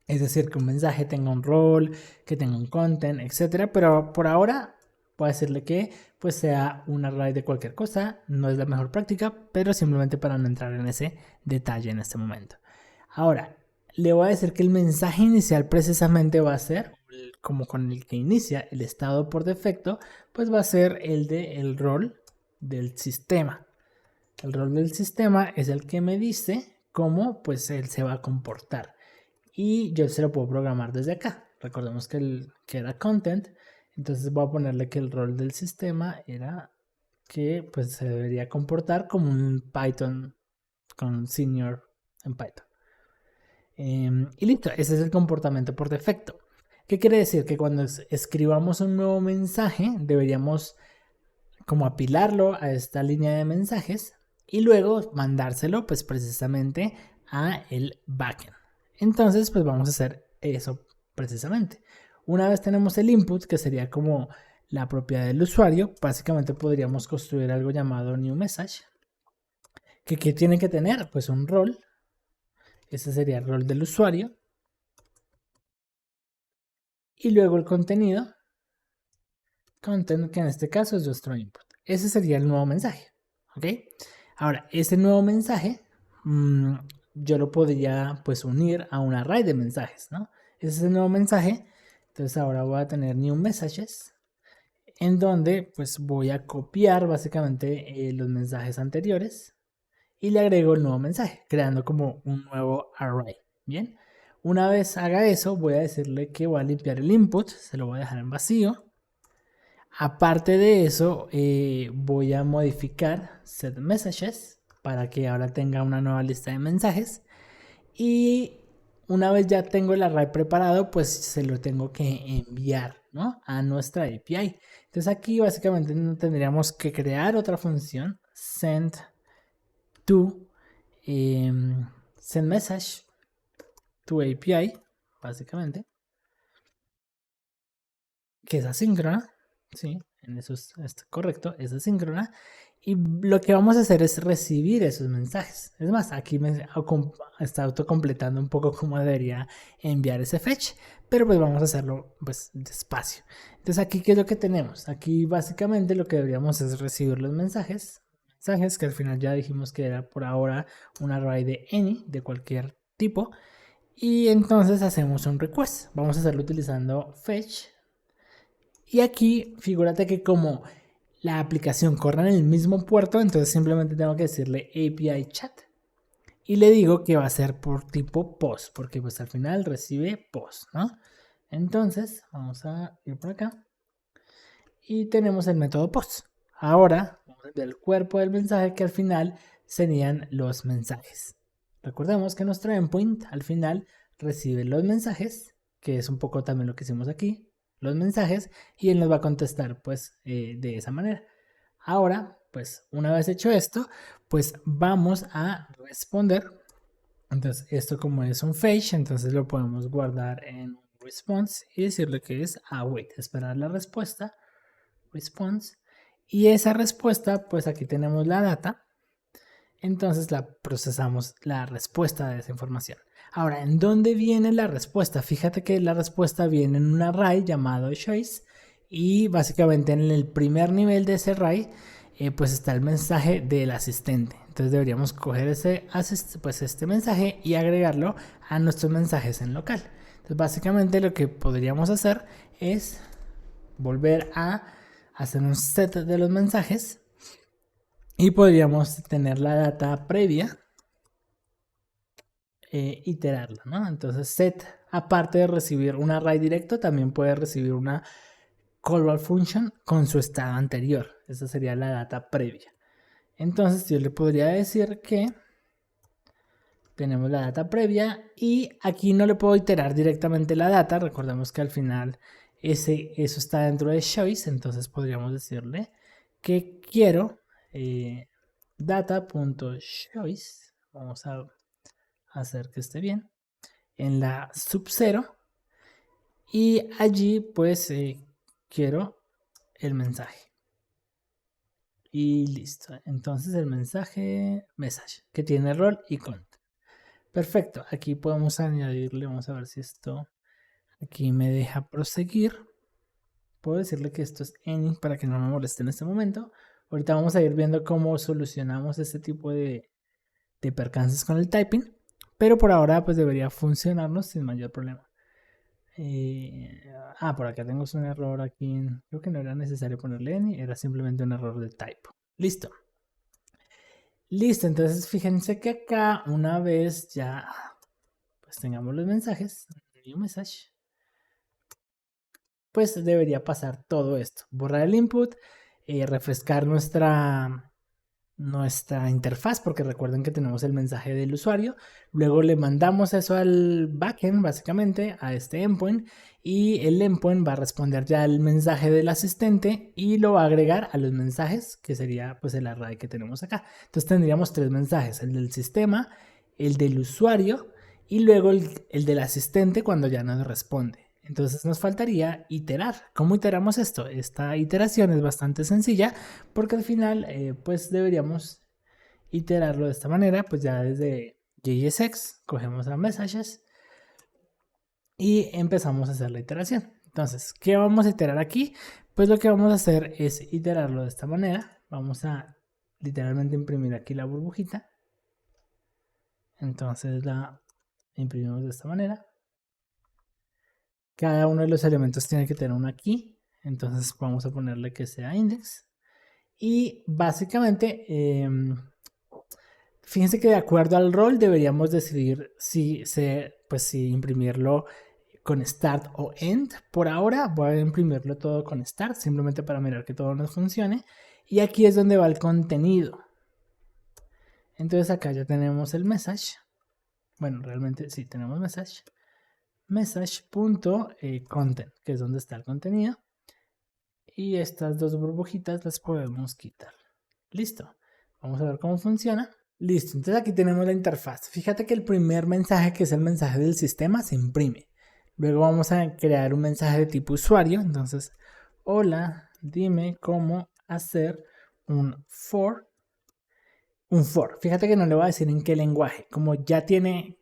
Es decir, que un mensaje tenga un rol, que tenga un content, etc. Pero por ahora voy a decirle que pues sea un array de cualquier cosa. No es la mejor práctica, pero simplemente para no entrar en ese detalle en este momento. Ahora, le voy a decir que el mensaje inicial precisamente va a ser, como con el que inicia el estado por defecto, pues va a ser el de el rol del sistema. El rol del sistema es el que me dice cómo pues él se va a comportar. Y yo se lo puedo programar desde acá. Recordemos que era content. Entonces voy a ponerle que el rol del sistema era que pues se debería comportar como un Python con senior en Python. Y listo, ese es el comportamiento por defecto. ¿Qué quiere decir? Que cuando escribamos un nuevo mensaje, deberíamos como apilarlo a esta línea de mensajes y luego mandárselo pues precisamente a el backend. Entonces pues vamos a hacer eso precisamente. Una vez tenemos el input, que sería como la propiedad del usuario, básicamente podríamos construir algo llamado new message. ¿Qué tiene que tener? Pues un rol. Ese sería el rol del usuario. Y luego el contenido. Content, que en este caso es nuestro input. Ese sería el nuevo mensaje. ¿Ok? Ahora, ese nuevo mensaje yo lo podría pues unir a un array de mensajes, ¿no? Ese es el nuevo mensaje. Entonces ahora voy a tener new messages, en donde pues voy a copiar básicamente los mensajes anteriores y le agrego el nuevo mensaje, creando como un nuevo array. Bien, una vez haga eso, voy a decirle que voy a limpiar el input, se lo voy a dejar en vacío. Aparte de eso, voy a modificar set messages para que ahora tenga una nueva lista de mensajes. Y una vez ya tengo el array preparado, pues se lo tengo que enviar, ¿no?, a nuestra API. Entonces aquí básicamente tendríamos que crear otra función, send to send message to API, básicamente, que es asíncrona, ¿sí? En eso está correcto, es asíncrona. Y lo que vamos a hacer es recibir esos mensajes. Es más, aquí me está autocompletando un poco cómo debería enviar ese fetch, pero pues vamos a hacerlo pues despacio. Entonces aquí, ¿qué es lo que tenemos? Aquí básicamente lo que deberíamos es recibir los mensajes que al final ya dijimos que era por ahora un array de any, de cualquier tipo. Y entonces hacemos un request. Vamos a hacerlo utilizando fetch. Y aquí, figúrate que como la aplicación corre en el mismo puerto, entonces simplemente tengo que decirle API chat. Y le digo que va a ser por tipo post, porque pues al final recibe post, ¿no? Entonces, vamos a ir por acá. Y tenemos el método post. Ahora, vamos a enviar el cuerpo del mensaje, que al final serían los mensajes. Recordemos que nuestro endpoint al final recibe los mensajes, que es un poco también lo que hicimos aquí. los mensajes y él nos va a contestar pues de esa manera. Ahora, pues una vez hecho esto, pues vamos a responder. Entonces esto como es un fetch, entonces lo podemos guardar en response y decirle que es await, esperar la respuesta, response. Y esa respuesta, pues aquí tenemos la data. Entonces la procesamos la respuesta de esa información. Ahora, ¿en dónde viene la respuesta? Fíjate que la respuesta viene en un array llamado choice y básicamente en el primer nivel de ese array pues está el mensaje del asistente. Entonces deberíamos coger este mensaje y agregarlo a nuestros mensajes en local. Entonces básicamente lo que podríamos hacer es volver a hacer un set de los mensajes y podríamos tener la data previa, iterarla, ¿no? Entonces set, aparte de recibir un array directo, también puede recibir una callback function con su estado anterior. Esa sería la data previa. Entonces yo le podría decir que tenemos la data previa y aquí no le puedo iterar directamente la data. Recordemos que al final eso está dentro de choice, entonces podríamos decirle que quiero data.choice, vamos a hacer que esté bien, en la sub 0 y allí pues quiero el mensaje. Y listo, entonces el mensaje message que tiene rol y count. Perfecto, aquí podemos añadirle, vamos a ver si esto aquí me deja proseguir. Puedo decirle que esto es any para que no me moleste en este momento. Ahorita vamos a ir viendo cómo solucionamos este tipo de percances con el typing, pero por ahora pues debería funcionarnos sin mayor problema. Por acá tengo un error aquí, creo que no era necesario ponerle any, era simplemente un error de typo. Listo. Listo, entonces fíjense que acá una vez ya pues tengamos los mensajes, new message, pues debería pasar todo esto. Borrar el input, refrescar nuestra interfaz, porque recuerden que tenemos el mensaje del usuario. Luego le mandamos eso al backend, básicamente, a este endpoint, y el endpoint va a responder ya el mensaje del asistente y lo va a agregar a los mensajes, que sería pues el array que tenemos acá. Entonces tendríamos tres mensajes, el del sistema, el del usuario y luego el del asistente cuando ya nos responde. Entonces nos faltaría iterar. ¿Cómo iteramos esto? Esta iteración es bastante sencilla porque al final pues deberíamos iterarlo de esta manera. Pues ya desde JSX cogemos a messages y empezamos a hacer la iteración. Entonces, ¿qué vamos a iterar aquí? Pues lo que vamos a hacer es iterarlo de esta manera. Vamos a literalmente imprimir aquí la burbujita. Entonces la imprimimos de esta manera. Cada uno de los elementos tiene que tener una key. Entonces vamos a ponerle que sea index. Y básicamente, fíjense que de acuerdo al rol deberíamos decidir si imprimirlo con start o end. Por ahora voy a imprimirlo todo con start, simplemente para mirar que todo nos funcione. Y aquí es donde va el contenido. Entonces acá ya tenemos el message. Bueno, realmente sí tenemos message. Message.content, que es donde está el contenido. Y estas dos burbujitas las podemos quitar. Listo. Vamos a ver cómo funciona. Listo, entonces aquí tenemos la interfaz. Fíjate que el primer mensaje, que es el mensaje del sistema, se imprime. Luego vamos a crear un mensaje de tipo usuario. Entonces, hola, dime cómo hacer un for. Un for. Fíjate que no le voy a decir en qué lenguaje. Como ya tiene,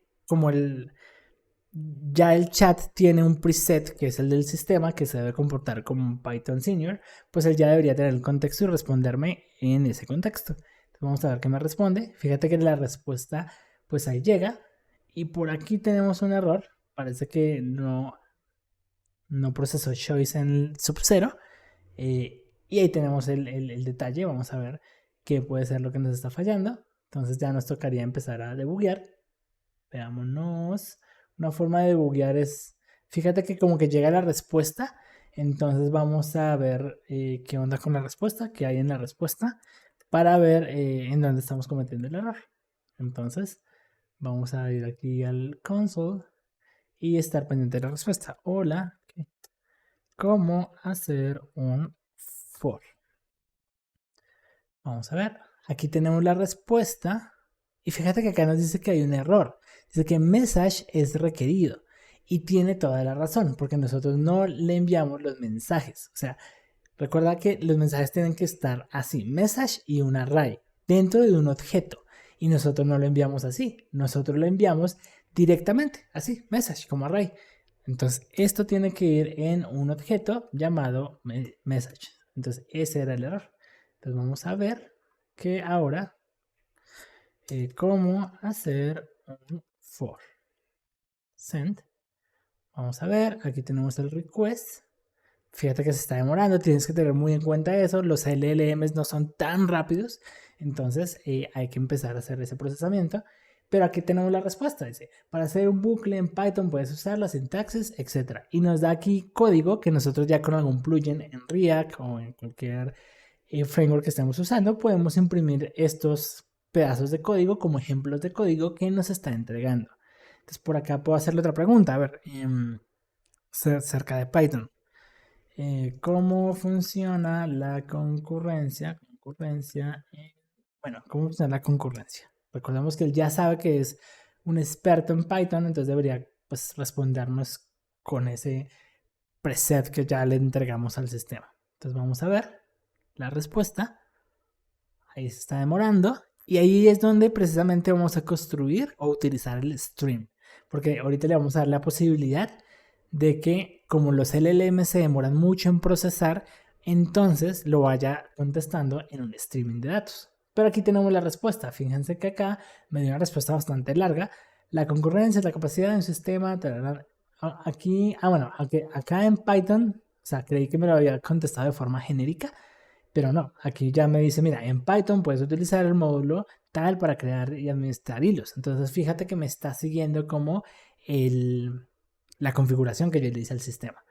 ya el chat tiene un preset que es el del sistema que se debe comportar como un Python Senior, pues él ya debería tener el contexto y responderme en ese contexto. Entonces vamos a ver qué me responde. Fíjate que la respuesta pues ahí llega y por aquí tenemos un error. Parece que no procesó choice en el sub 0 y ahí tenemos el detalle. Vamos a ver qué puede ser lo que nos está fallando. Entonces ya nos tocaría empezar a debuguear. Veámonos. Una forma de debuguear es, fíjate que como que llega la respuesta, entonces vamos a ver qué onda con la respuesta, qué hay en la respuesta, para ver en dónde estamos cometiendo el error. Entonces vamos a ir aquí al console y estar pendiente de la respuesta. Hola, cómo hacer un for. Vamos a ver, aquí tenemos la respuesta y fíjate que acá nos dice que hay un error. Dice que message es requerido y tiene toda la razón porque nosotros no le enviamos los mensajes. O sea, recuerda que los mensajes tienen que estar así, message y un array dentro de un objeto y nosotros no lo enviamos así, nosotros lo enviamos directamente, así, message como array. Entonces esto tiene que ir en un objeto llamado message. Entonces ese era el error. Entonces vamos a ver que ahora cómo hacer un for. Send. Vamos a ver, aquí tenemos el request. Fíjate que se está demorando, tienes que tener muy en cuenta eso. Los LLMs no son tan rápidos, entonces hay que empezar a hacer ese procesamiento. Pero aquí tenemos la respuesta, dice, para hacer un bucle en Python puedes usar la sintaxis, etc. Y nos da aquí código que nosotros ya con algún plugin en React o en cualquier framework que estemos usando, podemos imprimir estos pedazos de código como ejemplos de código que nos está entregando. Entonces por acá puedo hacerle otra pregunta, a ver, cerca de Python. ¿Cómo funciona la concurrencia? Bueno, ¿cómo funciona la concurrencia? Recordemos que él ya sabe que es un experto en Python, entonces debería pues, respondernos con ese preset que ya le entregamos al sistema. Entonces vamos a ver la respuesta. Ahí se está demorando. Y ahí es donde precisamente vamos a construir o utilizar el stream. Porque ahorita le vamos a dar la posibilidad de que como los LLM se demoran mucho en procesar, entonces lo vaya contestando en un streaming de datos. Pero aquí tenemos la respuesta. Fíjense que acá me dio una respuesta bastante larga. La concurrencia es la capacidad de un sistema. Aquí, bueno, acá en Python, o sea, creí que me lo había contestado de forma genérica, pero no, aquí ya me dice, mira, en Python puedes utilizar el módulo tal para crear y administrar hilos. Entonces fíjate que me está siguiendo como la configuración que yo le hice al sistema.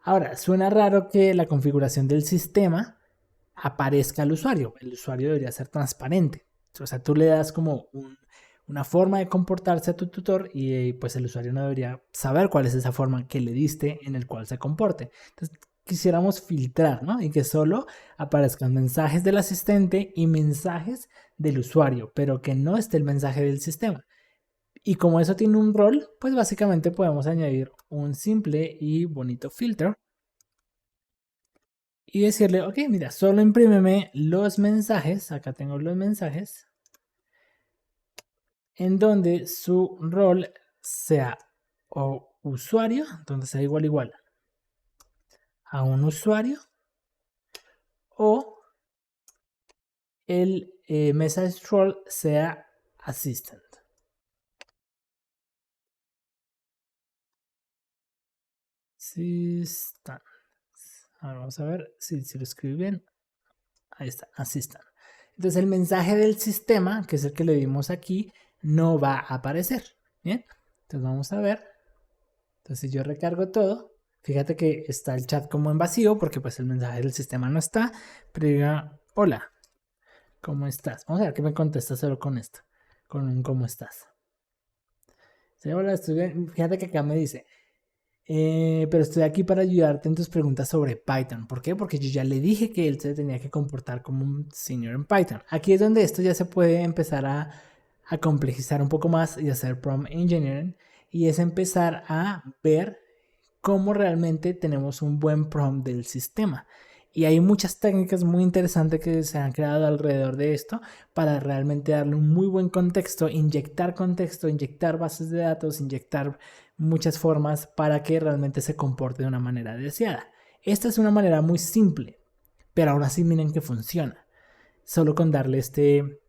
Ahora, suena raro que la configuración del sistema aparezca al usuario. El usuario debería ser transparente. O sea, tú le das como una forma de comportarse a tu tutor y pues el usuario no debería saber cuál es esa forma que le diste en el cual se comporte. Entonces, quisiéramos filtrar, ¿no? Y que solo aparezcan mensajes del asistente y mensajes del usuario, pero que no esté el mensaje del sistema. Y como eso tiene un rol, pues básicamente podemos añadir un simple y bonito filtro y decirle, ok, mira, solo imprímeme los mensajes, acá tengo los mensajes, en donde su rol sea o usuario, donde sea igual a un usuario, o el message role sea assistant. Assistant. Ahora vamos a ver si lo escribí bien. Ahí está, assistant. Entonces el mensaje del sistema, que es el que le dimos aquí, no va a aparecer. Bien, entonces vamos a ver. Entonces si yo recargo todo, fíjate que está el chat como en vacío porque pues el mensaje del sistema no está, pero diga, hola, ¿cómo estás? Vamos a ver qué me contesta solo con esto, con un ¿cómo estás? Sí, hola, estoy bien. Fíjate que acá me dice, pero estoy aquí para ayudarte en tus preguntas sobre Python. ¿Por qué? Porque yo ya le dije que él se tenía que comportar como un senior en Python. Aquí es donde esto ya se puede empezar a complejizar un poco más y hacer prompt engineering. Y es empezar a ver cómo realmente tenemos un buen prompt del sistema. Y hay muchas técnicas muy interesantes que se han creado alrededor de esto para realmente darle un muy buen contexto, inyectar bases de datos, inyectar muchas formas para que realmente se comporte de una manera deseada. Esta es una manera muy simple, pero aún así miren que funciona, solo con darle este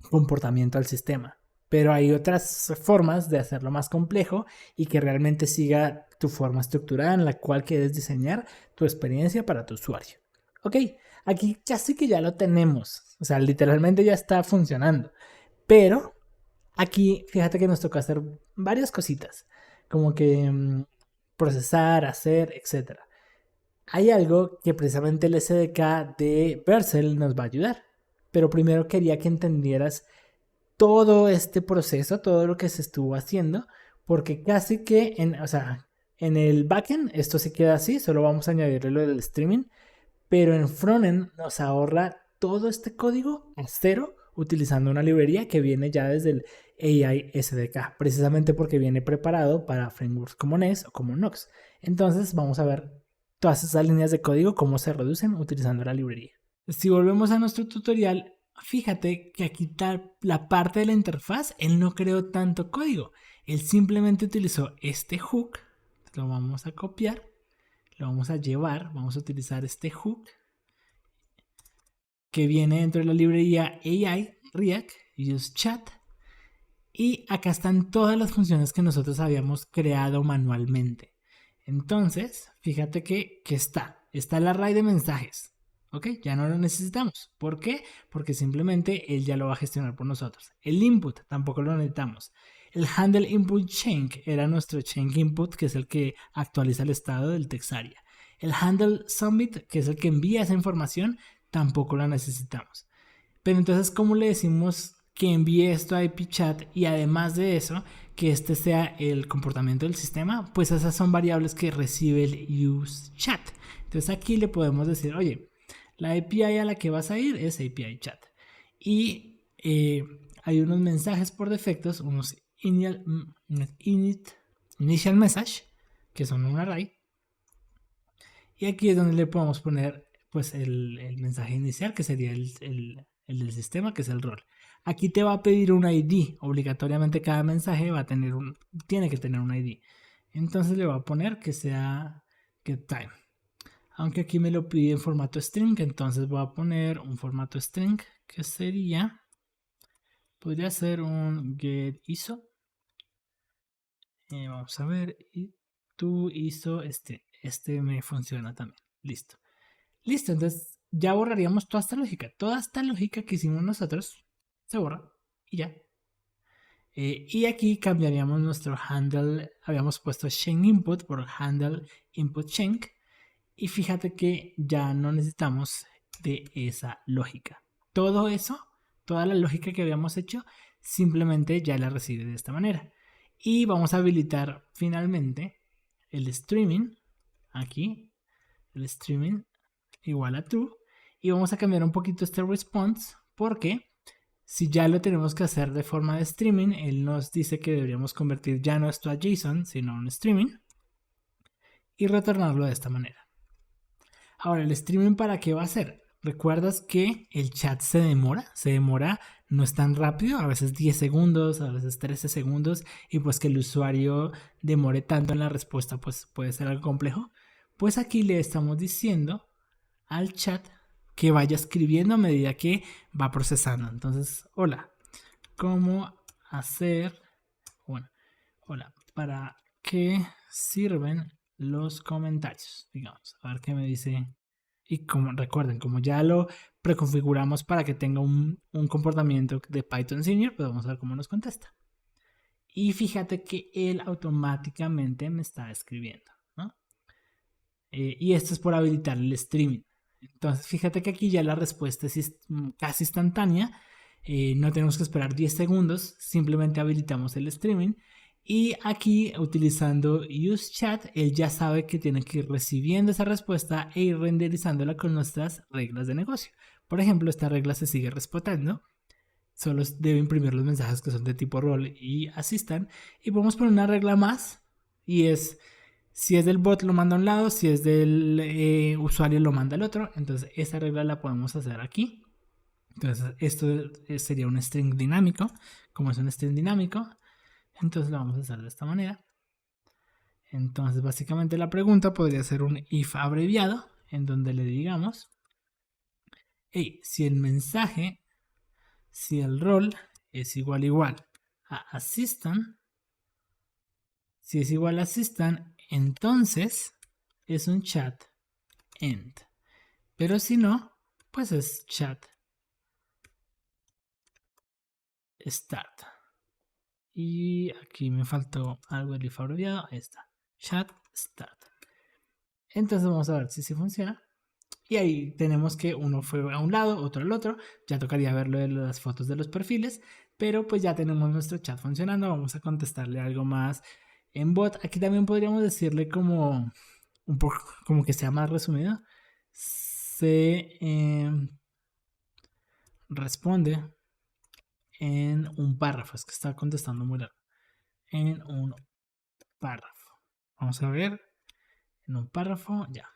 comportamiento al sistema. Pero hay otras formas de hacerlo más complejo y que realmente siga tu forma estructurada en la cual quieres diseñar tu experiencia para tu usuario. Ok, aquí casi que ya lo tenemos. O sea, literalmente ya está funcionando. Pero aquí fíjate que nos toca hacer varias cositas. Como que procesar, hacer, etc. Hay algo que precisamente el SDK de Vercel nos va a ayudar. Pero primero quería que entendieras todo este proceso, todo lo que se estuvo haciendo, porque casi que, En el backend esto se queda así, solo vamos a añadirle lo del streaming, pero en frontend nos ahorra todo este código a cero utilizando una librería que viene ya desde el AI SDK, precisamente porque viene preparado para frameworks como Nest o como Nox. Entonces vamos a ver todas esas líneas de código, cómo se reducen utilizando la librería. Si volvemos a nuestro tutorial, fíjate que aquí está la parte de la interfaz, él no creó tanto código. Él simplemente utilizó este hook, lo vamos a copiar, lo vamos a llevar, vamos a utilizar este hook que viene dentro de la librería AI, React, Use Chat. Y acá están todas las funciones que nosotros habíamos creado manualmente. Entonces, fíjate que está el array de mensajes. ¿Ok? Ya no lo necesitamos. ¿Por qué? Porque simplemente él ya lo va a gestionar por nosotros. El input tampoco lo necesitamos. El handle input change era nuestro change input, que es el que actualiza el estado del text area. El handle submit, que es el que envía esa información, tampoco lo necesitamos. Pero entonces, ¿cómo le decimos que envíe esto a IP chat y además de eso, que este sea el comportamiento del sistema? Pues esas son variables que recibe el use chat. Entonces aquí le podemos decir, oye, la API a la que vas a ir es API chat. Y hay unos mensajes por defectos, unos initial message, que son un array. Y aquí es donde le podemos poner pues el mensaje inicial, que sería el del sistema, que es el rol. Aquí te va a pedir un ID. Obligatoriamente cada mensaje va a tener tiene que tener un ID. Entonces le voy a poner que sea getTime. Aunque aquí me lo pide en formato string, entonces voy a poner un formato string que sería, podría ser un getISO. Vamos a ver, y tu ISO, este me funciona también. Listo. Listo, entonces ya borraríamos toda esta lógica. Toda esta lógica que hicimos nosotros se borra y ya. Y aquí cambiaríamos nuestro handle. Habíamos puesto chain input por handle input chain. Y fíjate que ya no necesitamos de esa lógica. Todo eso, toda la lógica que habíamos hecho, simplemente ya la recibe de esta manera. Y vamos a habilitar finalmente el streaming. Aquí, el streaming igual a true. Y vamos a cambiar un poquito este response porque si ya lo tenemos que hacer de forma de streaming, él nos dice que deberíamos convertir ya no esto a JSON, sino a un streaming y retornarlo de esta manera. Ahora, ¿el streaming para qué va a ser? ¿Recuerdas que el chat se demora, no es tan rápido, a veces 10 segundos, a veces 13 segundos, y pues que el usuario demore tanto en la respuesta, pues puede ser algo complejo? Pues aquí le estamos diciendo al chat que vaya escribiendo a medida que va procesando. Entonces, hola, ¿cómo hacer? Bueno, hola, ¿para qué sirven los comentarios? Digamos, a ver qué me dice. Y como recuerden, como ya lo preconfiguramos para que tenga un comportamiento de Python Senior, pues vamos a ver cómo nos contesta. Y fíjate que él automáticamente me está escribiendo, ¿no? Y esto es por habilitar el streaming. Entonces, fíjate que aquí ya la respuesta es casi instantánea. No tenemos que esperar 10 segundos, simplemente habilitamos el streaming. Y aquí, utilizando useChat, él ya sabe que tiene que ir recibiendo esa respuesta e ir renderizándola con nuestras reglas de negocio. Por ejemplo, esta regla se sigue respetando. Solo debe imprimir los mensajes que son de tipo role y assistant. Y podemos poner una regla más, y es: si es del bot lo manda a un lado, si es del usuario lo manda al otro. Entonces esta regla la podemos hacer aquí. Entonces esto sería un string dinámico. Como es un string dinámico, entonces lo vamos a hacer de esta manera. Entonces básicamente la pregunta podría ser un if abreviado, en donde le digamos: hey, si el mensaje, si el rol es igual a assistant, si es igual a assistant, entonces es un chat end. Pero si no, pues es chat start. Y aquí me faltó algo del if abreviado. Ahí está, chat start. Entonces vamos a ver si funciona. Y ahí tenemos que uno fue a un lado, otro al otro. Ya tocaría verlo de las fotos de los perfiles, pero pues ya tenemos nuestro chat funcionando. Vamos a contestarle algo más en bot. Aquí también podríamos decirle como un poco, como que sea más resumido. Se responde en un párrafo. Es que está contestando muy largo. En un párrafo. Vamos a ver. En un párrafo, ya.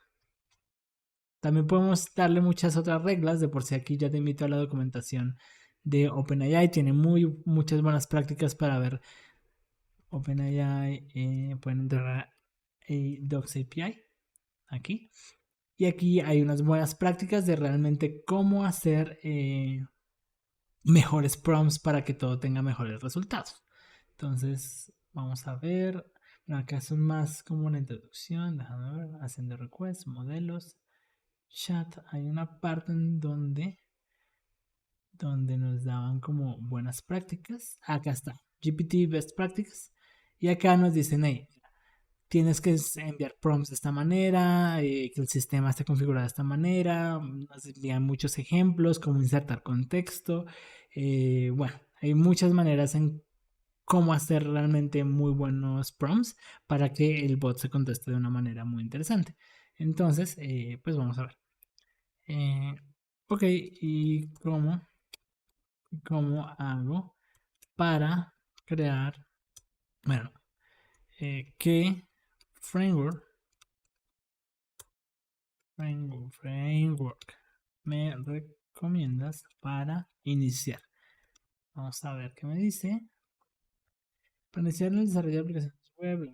También podemos darle muchas otras reglas. De por sí aquí ya te invito a la documentación de OpenAI. Tiene muchas buenas prácticas para ver OpenAI. Pueden entrar a Docs API aquí. Y aquí hay unas buenas prácticas de realmente cómo hacer mejores prompts para que todo tenga mejores resultados. Entonces, vamos a ver. Bueno, acá son más como una introducción. Déjame ver. Haciendo requests, modelos, chat. Hay una parte en donde nos daban como buenas prácticas. Acá está. GPT Best Practices. Y acá nos dicen, hey, tienes que enviar prompts de esta manera, que el sistema esté configurado de esta manera. Nos envían muchos ejemplos, cómo insertar contexto. Bueno, hay muchas maneras en cómo hacer realmente muy buenos prompts para que el bot se conteste de una manera muy interesante. Entonces, pues vamos a ver. Ok, ¿y cómo hago para crear, bueno, qué framework me recomiendas para iniciar? Vamos a ver qué me dice. Para iniciar el desarrollo de aplicaciones web,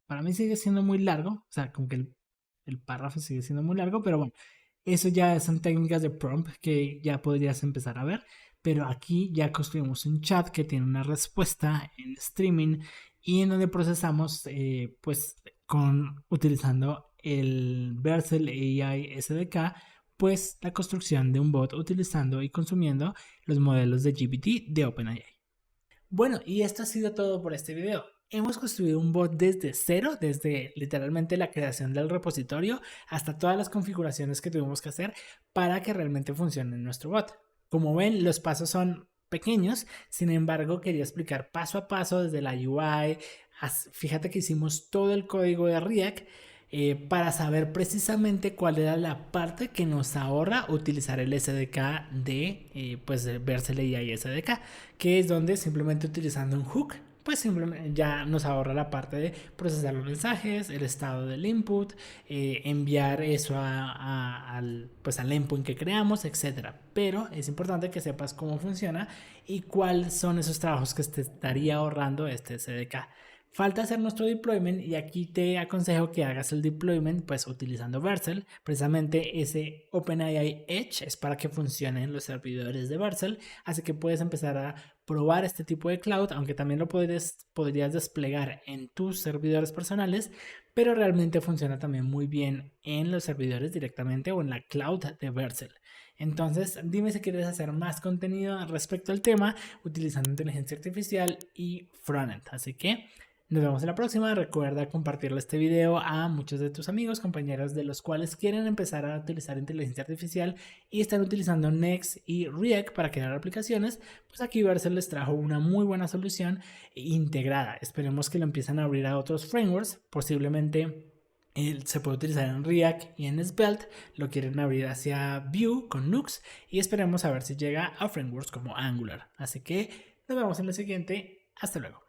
para mí sigue siendo muy largo, o sea, como que el párrafo sigue siendo muy largo, pero bueno, eso ya son técnicas de prompt que ya podrías empezar a ver. Pero aquí ya construimos un chat que tiene una respuesta en streaming y en donde procesamos, pues, utilizando el Vercel AI SDK, pues la construcción de un bot utilizando y consumiendo los modelos de GPT de OpenAI. Bueno, y esto ha sido todo por este video. Hemos construido un bot desde cero, desde literalmente la creación del repositorio hasta todas las configuraciones que tuvimos que hacer para que realmente funcione nuestro bot. Como ven, los pasos son pequeños, sin embargo quería explicar paso a paso desde la UI. Fíjate que hicimos todo el código de React para saber precisamente cuál era la parte que nos ahorra utilizar el SDK de pues Vercel AI SDK, que es donde simplemente utilizando un hook pues simplemente ya nos ahorra la parte de procesar los mensajes, el estado del input, enviar eso al endpoint que creamos, etcétera. Pero es importante que sepas cómo funciona y cuáles son esos trabajos que te estaría ahorrando este SDK. Falta hacer nuestro deployment y aquí te aconsejo que hagas el deployment pues utilizando Vercel. Precisamente ese OpenAI Edge es para que funcionen los servidores de Vercel, así que puedes empezar a probar este tipo de cloud, aunque también lo podrías desplegar en tus servidores personales, pero realmente funciona también muy bien en los servidores directamente o en la cloud de Vercel. Entonces, dime si quieres hacer más contenido respecto al tema utilizando inteligencia artificial y frontend. Así que nos vemos en la próxima. Recuerda compartirle este video a muchos de tus amigos, compañeros de los cuales quieren empezar a utilizar inteligencia artificial y están utilizando Next y React para crear aplicaciones. Pues aquí Vercel les trajo una muy buena solución integrada. Esperemos que lo empiecen a abrir a otros frameworks. Posiblemente se puede utilizar en React y en Svelte. Lo quieren abrir hacia Vue con Nux y esperemos a ver si llega a frameworks como Angular. Así que nos vemos en la siguiente. Hasta luego.